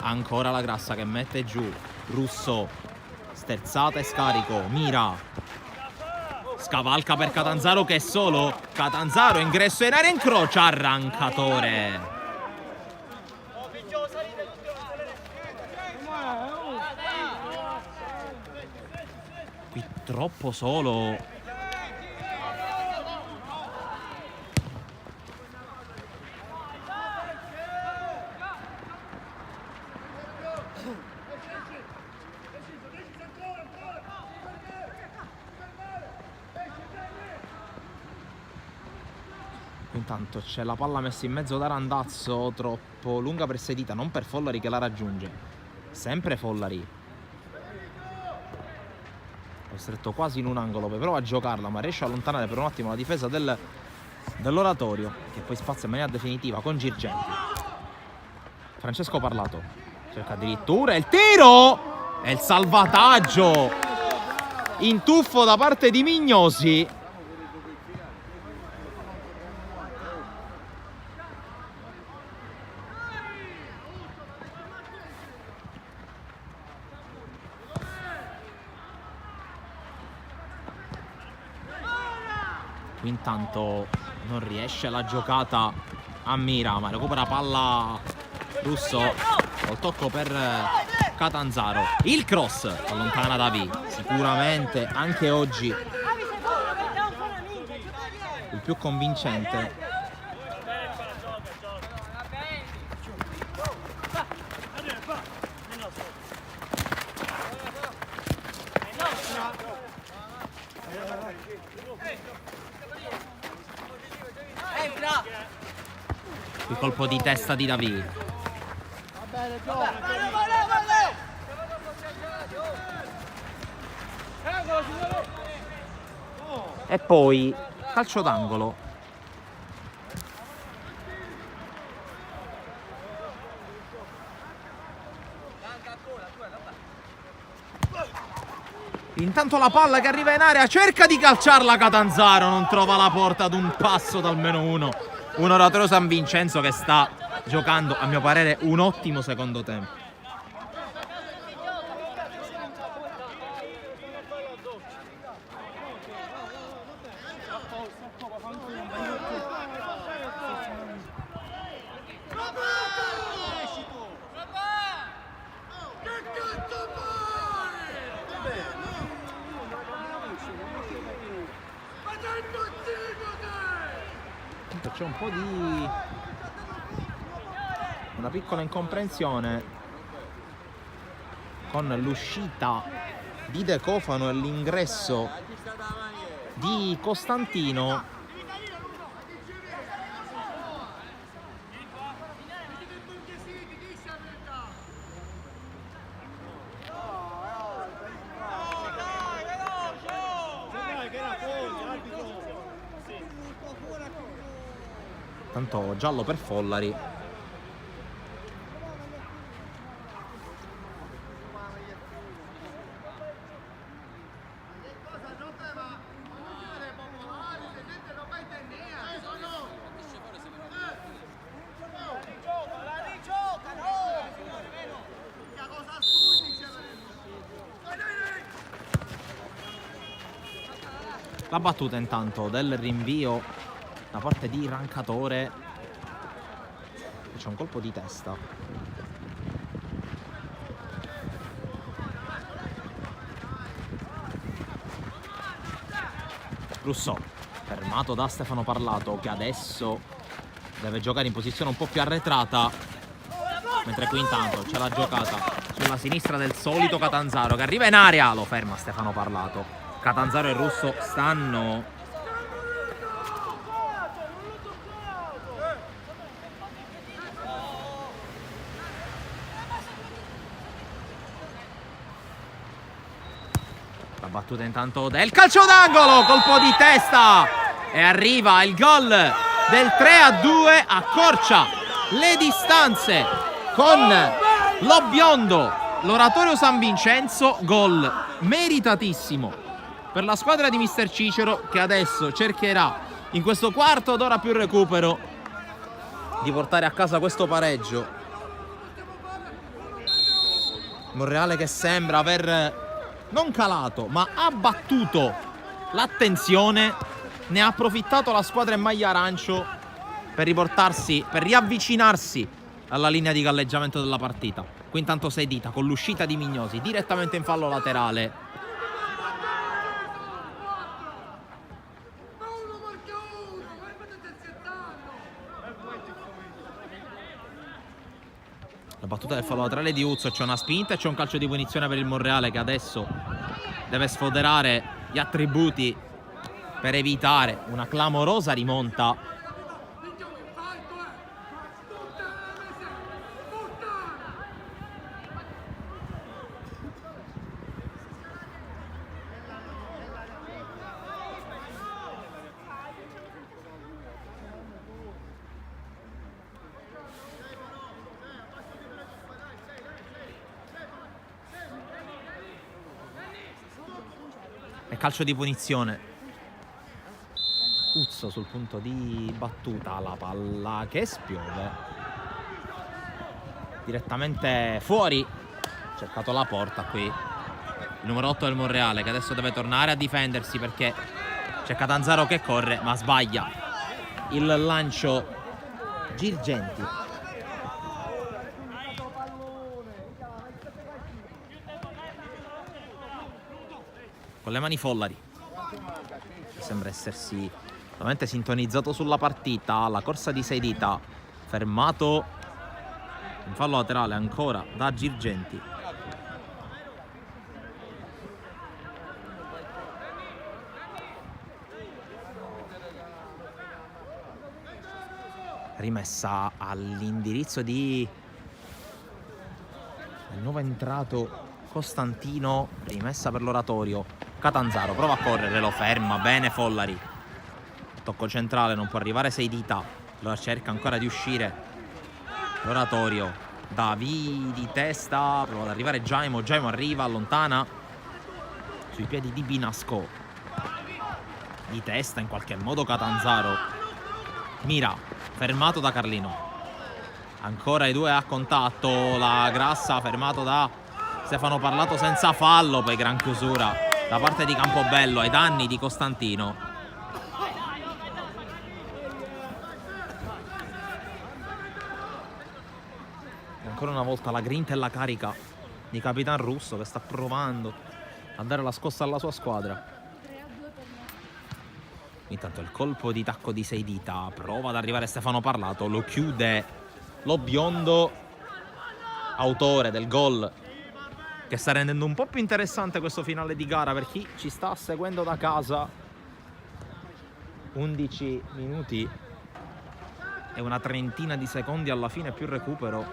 ancora la Grassa che mette giù Russo, sterzata e scarico, Mira scavalca per Catanzaro che è solo, Catanzaro ingresso in area, incrocia Rancatore. Qui troppo solo. intanto c'è la palla messa in mezzo da Randazzo, troppo lunga per Sedita, non per Follari che la raggiunge. Sempre Follari. Costretto quasi in un angolo, poi prova a giocarla, ma riesce a allontanare per un attimo la difesa dell'Oratorio, che poi spazia in maniera definitiva con Girgenti. Francesco Parlato cerca addirittura il tiro e il salvataggio in tuffo da parte di Mignosi. Intanto non riesce la giocata a mira, ma recupera palla Russo col tocco per Catanzaro. Il cross allontana Davi, sicuramente anche oggi il più convincente. Il colpo di testa di Davi. E poi calcio d'angolo. Intanto la palla che arriva in area, cerca di calciarla Catanzaro, non trova la porta ad un passo dal -1. Un Oratorio San Vincenzo che sta giocando, a mio parere, un ottimo secondo tempo. C'è un po' di una piccola incomprensione con l'uscita di De Cofano e l'ingresso di Costantino. Tanto giallo per Follari. La battuta intanto del rinvio da parte di Rancatore. C'è un colpo di testa. Russo, fermato da Stefano Parlato, che adesso deve giocare in posizione un po' più arretrata, mentre qui intanto c'è la giocata sulla sinistra del solito Catanzaro che arriva in area, lo ferma Stefano Parlato. Catanzaro e Russo stanno battuta intanto del calcio d'angolo, colpo di testa e arriva il gol del 3-2, accorcia le distanze con lo biondo l'Oratorio San Vincenzo. Gol meritatissimo per la squadra di mister Cicero, che adesso cercherà in questo quarto d'ora più recupero di portare a casa questo pareggio. Monreale che sembra aver non calato, ma ha battuto l'attenzione. Ne ha approfittato la squadra in maglia arancio per riavvicinarsi alla linea di galleggiamento della partita. Qui intanto Sedita con l'uscita di Mignosi direttamente in fallo laterale. La battuta del fallo laterale di Uzzo, c'è una spinta e c'è un calcio di punizione per il Monreale, che adesso deve sfoderare gli attributi per evitare una clamorosa rimonta. e calcio di punizione. Uzzo sul punto di battuta, la palla che spiove direttamente fuori. Cercato la porta qui il numero 8 del Monreale, che adesso deve tornare a difendersi perché c'è Catanzaro che corre ma sbaglia il lancio. Girgenti con le mani Follari, sembra essersi veramente sintonizzato sulla partita. La corsa di Seidita, fermato in fallo laterale ancora da Girgenti. Rimessa all'indirizzo di il nuovo entrato Costantino, rimessa per l'Oratorio. Catanzaro prova a correre, lo ferma bene Follari. Tocco centrale, non può arrivare Seidita, allora cerca ancora di uscire l'Oratorio. Davi di testa, prova ad arrivare Giaimo arriva, allontana sui piedi di Binasco. Di testa in qualche modo Catanzaro. Mira, fermato da Carlino. Ancora i due a contatto, la Grassa fermato da Stefano Parlato senza fallo, poi gran chiusura da parte di Campobello ai danni di Costantino. E ancora una volta la grinta e la carica di Capitan Russo, che sta provando a dare la scossa alla sua squadra. Intanto il colpo di tacco di Seidita, prova ad arrivare Stefano Parlato, lo chiude lo biondo, autore del gol che sta rendendo un po' più interessante questo finale di gara per chi ci sta seguendo da casa. 11 minuti e una trentina di secondi alla fine più recupero.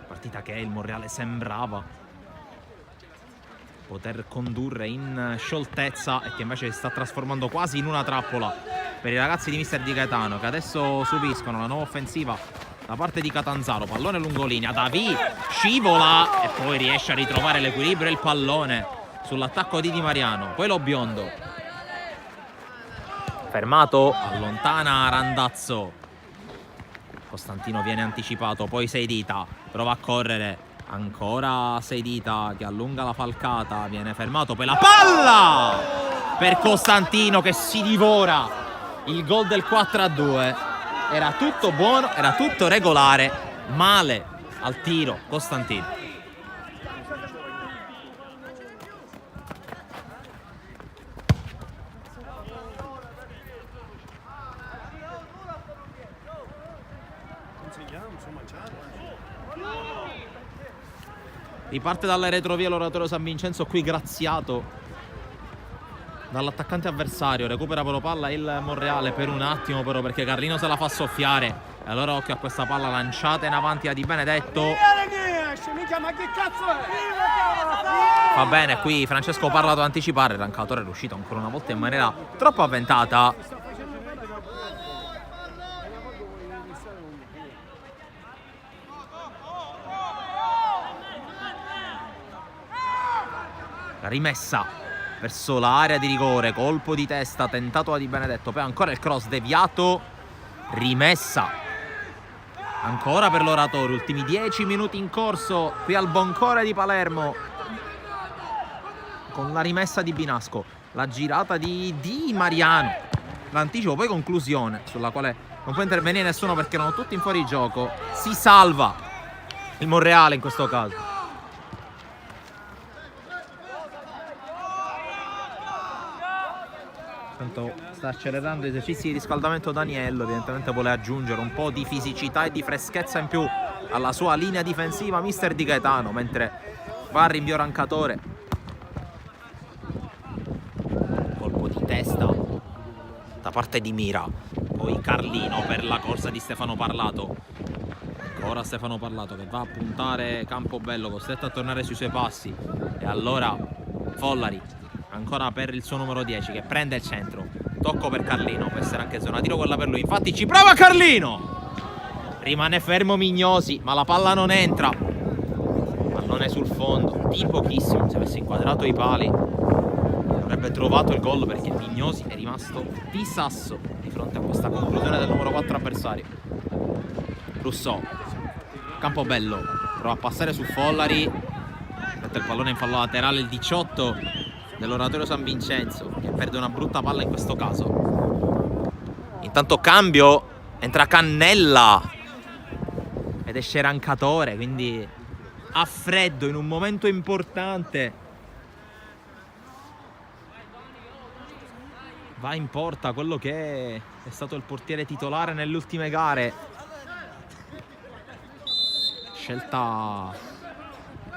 Partita che il Monreale sembrava poter condurre in scioltezza e che invece si sta trasformando quasi in una trappola per i ragazzi di mister Di Gaetano, che adesso subiscono la nuova offensiva da parte di Catanzaro. Pallone lungolinea, Davi scivola e poi riesce a ritrovare l'equilibrio e il pallone sull'attacco di Di Mariano. Poi lo biondo fermato, allontana Randazzo. Costantino viene anticipato, poi Seidita prova a correre. Ancora Seidita che allunga la falcata, viene fermato, poi la palla per Costantino che si divora il gol del 4-2. Era tutto buono, era tutto regolare, male al tiro Costantino. Riparte dalle retrovie l'Oratorio San Vincenzo, qui graziato dall'attaccante avversario. Recupera però palla il Monreale per un attimo però, perché Carlino se la fa soffiare. E allora occhio a questa palla lanciata in avanti da Di Benedetto. Va bene, qui Francesco Parlato ad anticipare. Il Rancatore è riuscito ancora una volta in maniera troppo avventata. La rimessa verso l'area di rigore, colpo di testa tentato da Di Benedetto, poi ancora il cross deviato, rimessa ancora per l'Oratorio. Ultimi 10 minuti in corso qui al Boncore di Palermo, con la rimessa di Binasco, la girata di Di Mariano, l'anticipo poi conclusione sulla quale non può intervenire nessuno perché erano tutti in fuorigioco. Si salva il Monreale in questo caso. Sta accelerando gli esercizi di riscaldamento Daniello, evidentemente vuole aggiungere un po' di fisicità e di freschezza in più alla sua linea difensiva mister Di Gaetano, mentre va a rinvio Rancatore. Colpo di testa da parte di Mira, poi Carlino per la corsa di Stefano Parlato. Ancora Stefano Parlato che va a puntare Campobello, costretto a tornare sui suoi passi. E allora Follari ancora per il suo numero 10 che prende il centro. Tocco per Carlino, può essere anche zona tiro quella per lui, infatti ci prova Carlino. Rimane fermo Mignosi, ma la palla non entra. Pallone sul fondo di pochissimo, si è messo inquadrato i pali. avrebbe trovato il gol perché Vignosi è rimasto di sasso di fronte a questa conclusione del numero 4 avversario. Rousseau, Campobello, prova a passare su Follari, mette il pallone in fallo laterale il 18 dell'Oratorio San Vincenzo, che perde una brutta palla in questo caso. Intanto cambio, entra Cannella ed esce Rancatore, quindi a freddo in un momento importante. Va in porta quello che è stato il portiere titolare nelle ultime gare. Scelta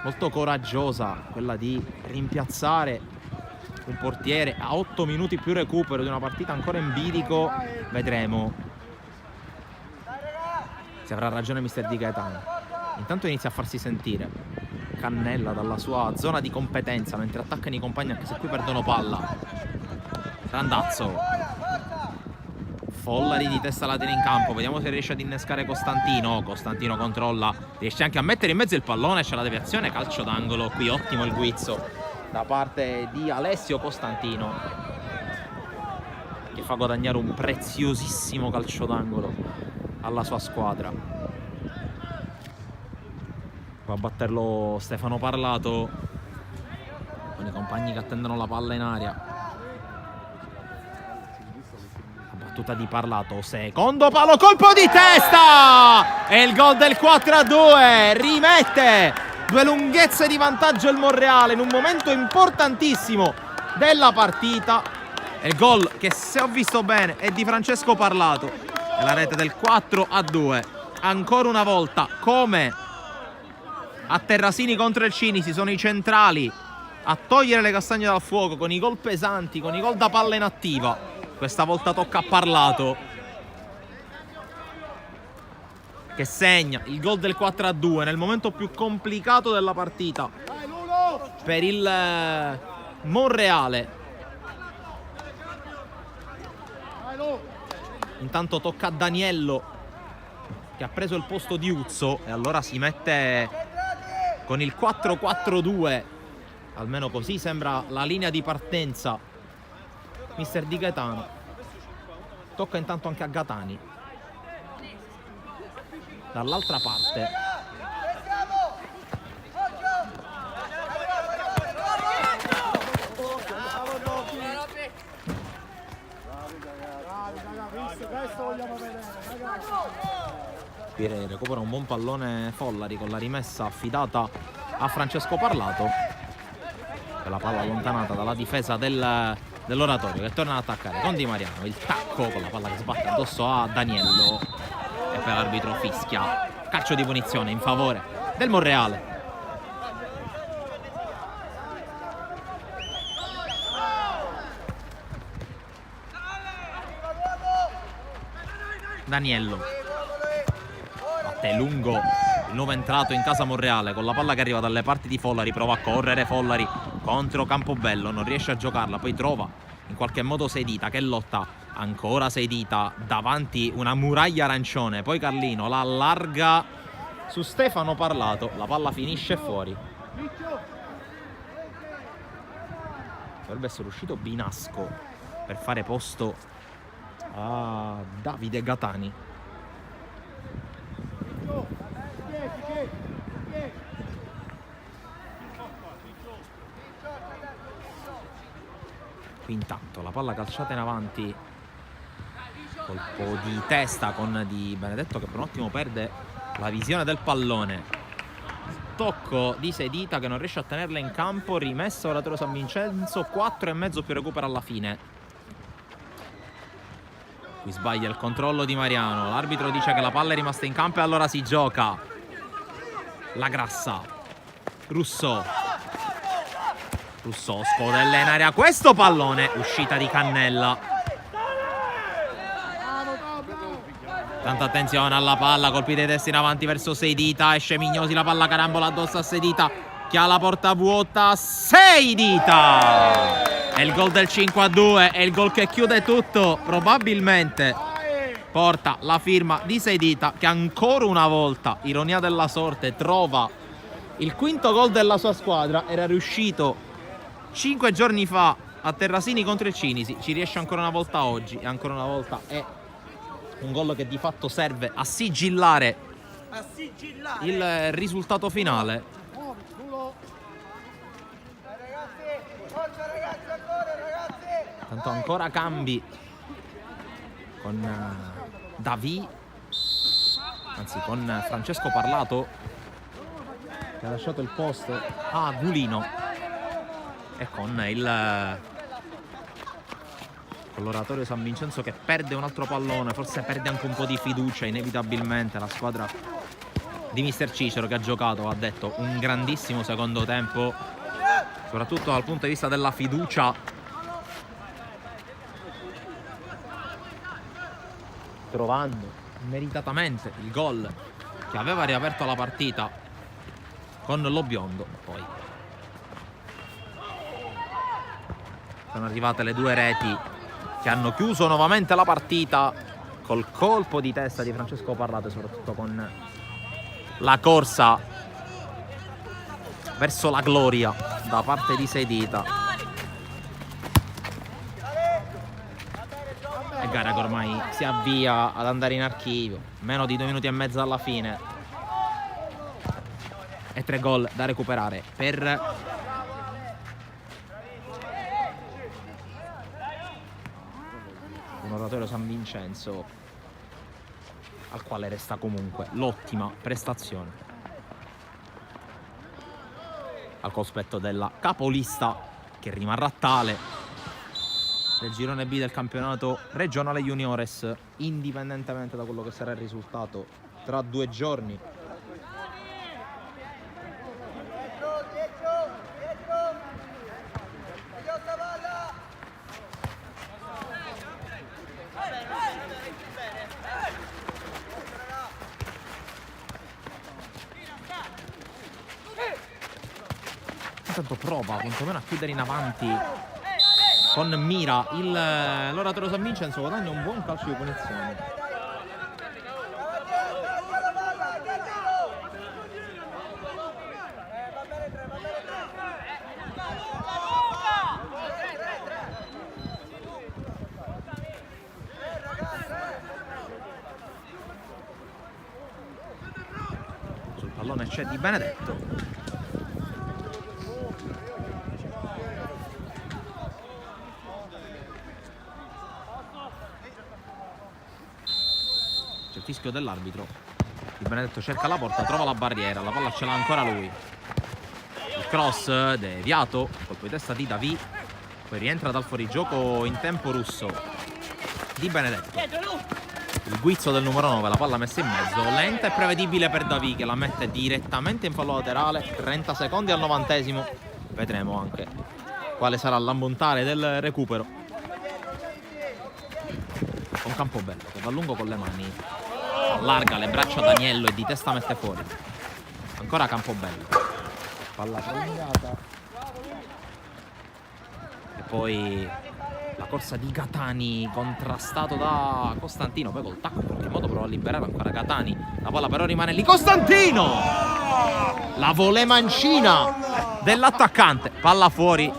molto coraggiosa quella di rimpiazzare un portiere a 8 minuti più recupero di una partita ancora in bilico. Vedremo se avrà ragione mister Di Gaetano. Intanto inizia a farsi sentire Cannella dalla sua zona di competenza mentre attaccano i compagni, anche se qui perdono palla. Randazzo, Follari di testa latina in campo, vediamo se riesce ad innescare Costantino. Costantino controlla, riesce anche a mettere in mezzo il pallone, c'è la deviazione, calcio d'angolo. Qui ottimo il guizzo da parte di Alessio Costantino, che fa guadagnare un preziosissimo calcio d'angolo alla sua squadra. Va a batterlo Stefano Parlato con i compagni che attendono la palla in aria. Battuta di Parlato, secondo palo, colpo di testa e il gol del 4-2 rimette due lunghezze di vantaggio il Monreale in un momento importantissimo della partita. E il gol che, se ho visto bene, è di Francesco Parlato, è la rete del 4-2. Ancora una volta, come a Terrasini contro il Cinisi, sono i centrali a togliere le castagne dal fuoco con i gol pesanti, con i gol da palla inattiva. Questa volta tocca a Parlato, che segna il gol del 4-2 nel momento più complicato della partita per il Monreale. Intanto tocca a Daniello, che ha preso il posto di Uzzo, e allora si mette con il 4-4-2, almeno così sembra la linea di partenza mister Di Gaetano. Tocca intanto anche a Gatani dall'altra parte. Qui recupera un buon pallone Follari con la rimessa affidata a Francesco Parlato, e la palla allontanata dalla difesa dell'Oratorio, che torna ad attaccare con Di Mariano. Il tacco con la palla che sbatte addosso a Daniello, e per l'arbitro fischia calcio di punizione in favore del Monreale. Daniello batte lungo il nuovo entrato in casa Monreale con la palla che arriva dalle parti di Follari. Prova a correre Follari contro Campobello, non riesce a giocarla, poi trova in qualche modo Seidita, che lotta ancora. Seidita davanti una muraglia arancione, poi Carlino la allarga su Stefano Parlato, la palla finisce fuori. Dovrebbe essere uscito Binasco per fare posto a Davide Gatani. Qui intanto la palla calciata in avanti, colpo di testa con Di Benedetto, che per un attimo perde la visione del pallone. Tocco di Seidita che non riesce a tenerla in campo, rimessa Oratorio San Vincenzo, 4,5 più recupero alla fine. Qui sbaglia il controllo Di Mariano, l'arbitro dice che la palla è rimasta in campo e allora si gioca. La Grassa, Rousseau scodella in area questo pallone, uscita di Cannella. Tanta attenzione alla palla, colpi dei testi in avanti verso Seidita, esce Mignosi, la palla carambola addosso a Seidita, che ha la porta vuota. Seidita! È il gol del 5-2, è il gol che chiude tutto, probabilmente porta la firma di Seidita, che ancora una volta, ironia della sorte, trova il quinto gol della sua squadra. Era riuscito 5 giorni fa a Terrasini contro il Cinisi, ci riesce ancora una volta oggi, e ancora una volta è un gol che di fatto serve a sigillare il risultato finale. Tanto ancora cambi con Davi, anzi con Francesco Parlato, che ha lasciato il posto a Gulino, e con l'Oratorio San Vincenzo che perde un altro pallone, forse perde anche un po' di fiducia inevitabilmente. La squadra di mister Cicero, che ha giocato, ha detto, un grandissimo secondo tempo, soprattutto dal punto di vista della fiducia, trovando meritatamente il gol che aveva riaperto la partita con lo biondo. Poi sono arrivate le due reti che hanno chiuso nuovamente la partita, col colpo di testa di Francesco Parlato e soprattutto con la corsa verso la gloria da parte di Seidita. E gara che ormai si avvia ad andare in archivio, meno di 2 minuti e mezzo alla fine e 3 gol da recuperare per un Oratorio San Vincenzo al quale resta comunque l'ottima prestazione al cospetto della capolista, che rimarrà tale, del girone B del campionato regionale juniores, indipendentemente da quello che sarà il risultato tra 2 giorni. Intanto prova quantomeno a chiudere in avanti con mira l'Oratorio San Vincenzo, guadagna un buon calcio di punizione. Sul pallone c'è Di Benedetto. Fischio dell'arbitro. Di Benedetto cerca la porta, trova la barriera, la palla ce l'ha ancora lui. Il cross deviato, colpo di testa di Davi, poi rientra dal fuorigioco in tempo Russo. Di Benedetto, il guizzo del numero 9, la palla messa in mezzo, lenta e prevedibile per Davi, che la mette direttamente in fallo laterale. 30 secondi al 90esimo, vedremo anche quale sarà l'ammontare del recupero. Con Campobello che va lungo con le mani, allarga le braccia ad Agnello e di testa mette fuori. Ancora Campobello, palla prolungata, e poi la corsa di Gatani, contrastato da Costantino, poi col tacco in qualche modo prova a liberare ancora Gatani, la palla però rimane lì. Costantino, la volée mancina dell'attaccante, palla fuori.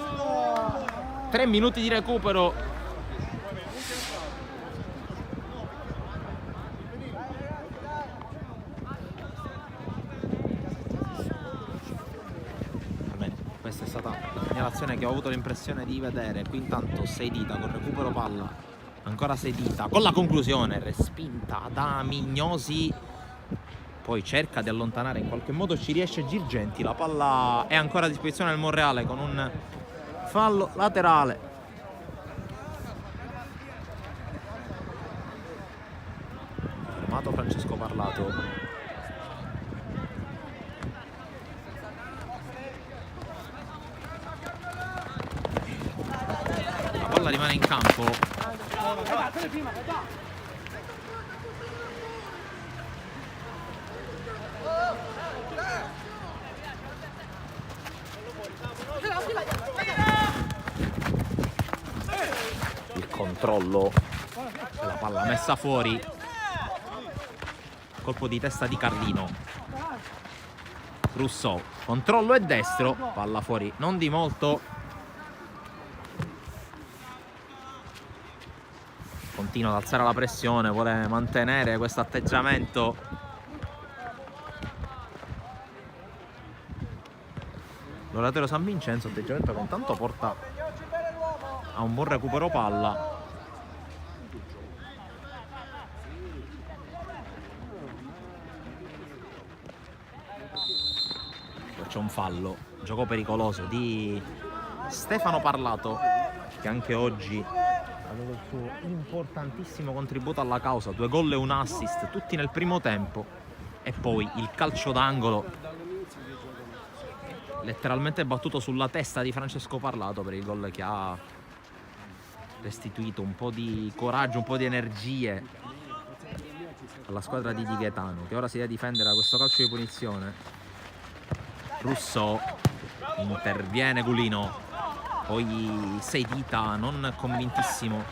3 minuti di recupero. Questa è stata la segnalazione che ho avuto l'impressione di vedere. Qui intanto Seidita col recupero palla, ancora Seidita con la conclusione respinta da Mignosi, poi cerca di allontanare, in qualche modo ci riesce Girgenti. La palla è ancora a disposizione del Monreale con un fallo laterale. Fermato Francesco Parlato. La rimane in campo. Il controllo, la palla messa fuori, colpo di testa di Carlino. Rousseau, controllo e destro, palla fuori non di molto. continua ad alzare la pressione, vuole mantenere questo atteggiamento. L'Oratorio San Vincenzo, atteggiamento che intanto porta a un buon recupero palla. C'è un fallo, gioco pericoloso di Stefano Parlato, che anche oggi aveva il suo importantissimo contributo alla causa, 2 gol e un assist, tutti nel primo tempo, e poi il calcio d'angolo letteralmente battuto sulla testa di Francesco Parlato per il gol che ha restituito un po' di coraggio, un po' di energie alla squadra di Di Gaetano, che ora si deve difendere da questo calcio di punizione. Russo, interviene Gulino, poi Seidita non convintissimo,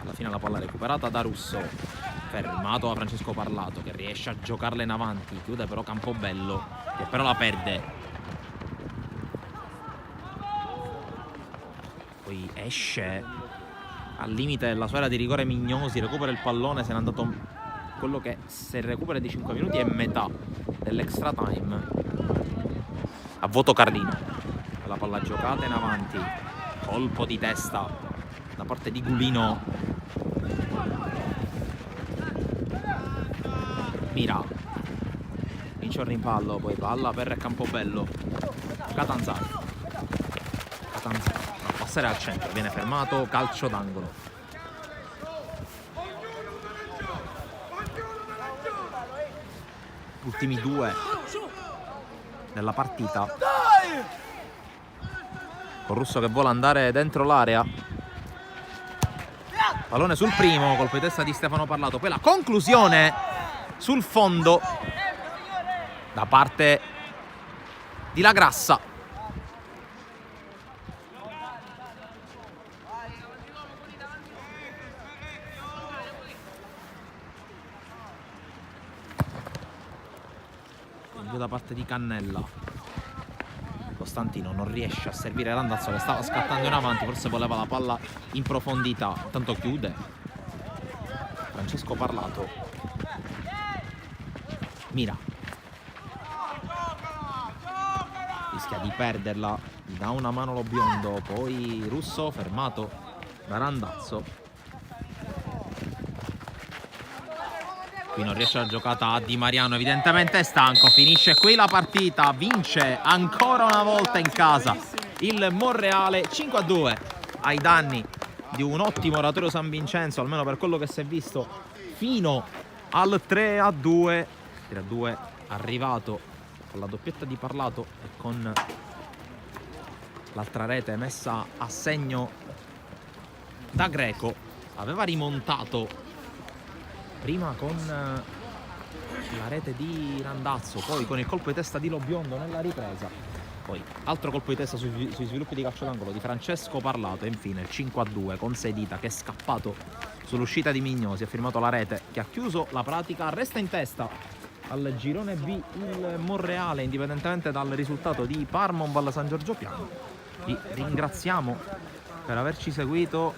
alla fine la palla recuperata da Russo, fermato da Francesco Parlato che riesce a giocarla in avanti, chiude però Campobello che però la perde, poi esce al limite della sua area di rigore Mignosi, recupera il pallone, se n'è andato quello che se il recupero di 5 minuti è metà dell'extra time. A voto Carlino, la palla giocata in avanti, colpo di testa da parte di Gulino, Mira, vince il rimpallo, poi palla per Campobello, Catanzaro a passare al centro, viene fermato, calcio d'angolo. Ultimi 2 della partita, con Russo che vuole andare dentro l'area, pallone sul primo, colpo di testa di Stefano Parlato, poi la conclusione sul fondo da parte di La Grassa. Da parte di Cannella, Costantino non riesce a servire Randazzo che stava scattando in avanti, forse voleva la palla in profondità, tanto chiude Francesco Parlato, Mira rischia di perderla, gli dà una mano lo biondo, poi Russo fermato da Randazzo. Qui non riesce la giocata a Di Mariano, evidentemente è stanco, finisce qui la partita, vince ancora una volta in casa il Monreale 5-2 ai danni di un ottimo Oratorio San Vincenzo, almeno per quello che si è visto fino al 3-2. 3-2 arrivato con la doppietta di Parlato e con l'altra rete messa a segno da Greco. Aveva rimontato prima con la rete di Randazzo, poi con il colpo di testa di Lobiondo nella ripresa, poi altro colpo di testa sui sviluppi di calcio d'angolo di Francesco Parlato e infine il 5-2 con Seidita che è scappato sull'uscita di Mignosi, ha firmato la rete che ha chiuso la pratica. Resta in testa al girone B il Monreale, indipendentemente dal risultato di Parma San Giorgio Piano. Vi ringraziamo per averci seguito,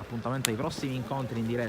appuntamento ai prossimi incontri in diretta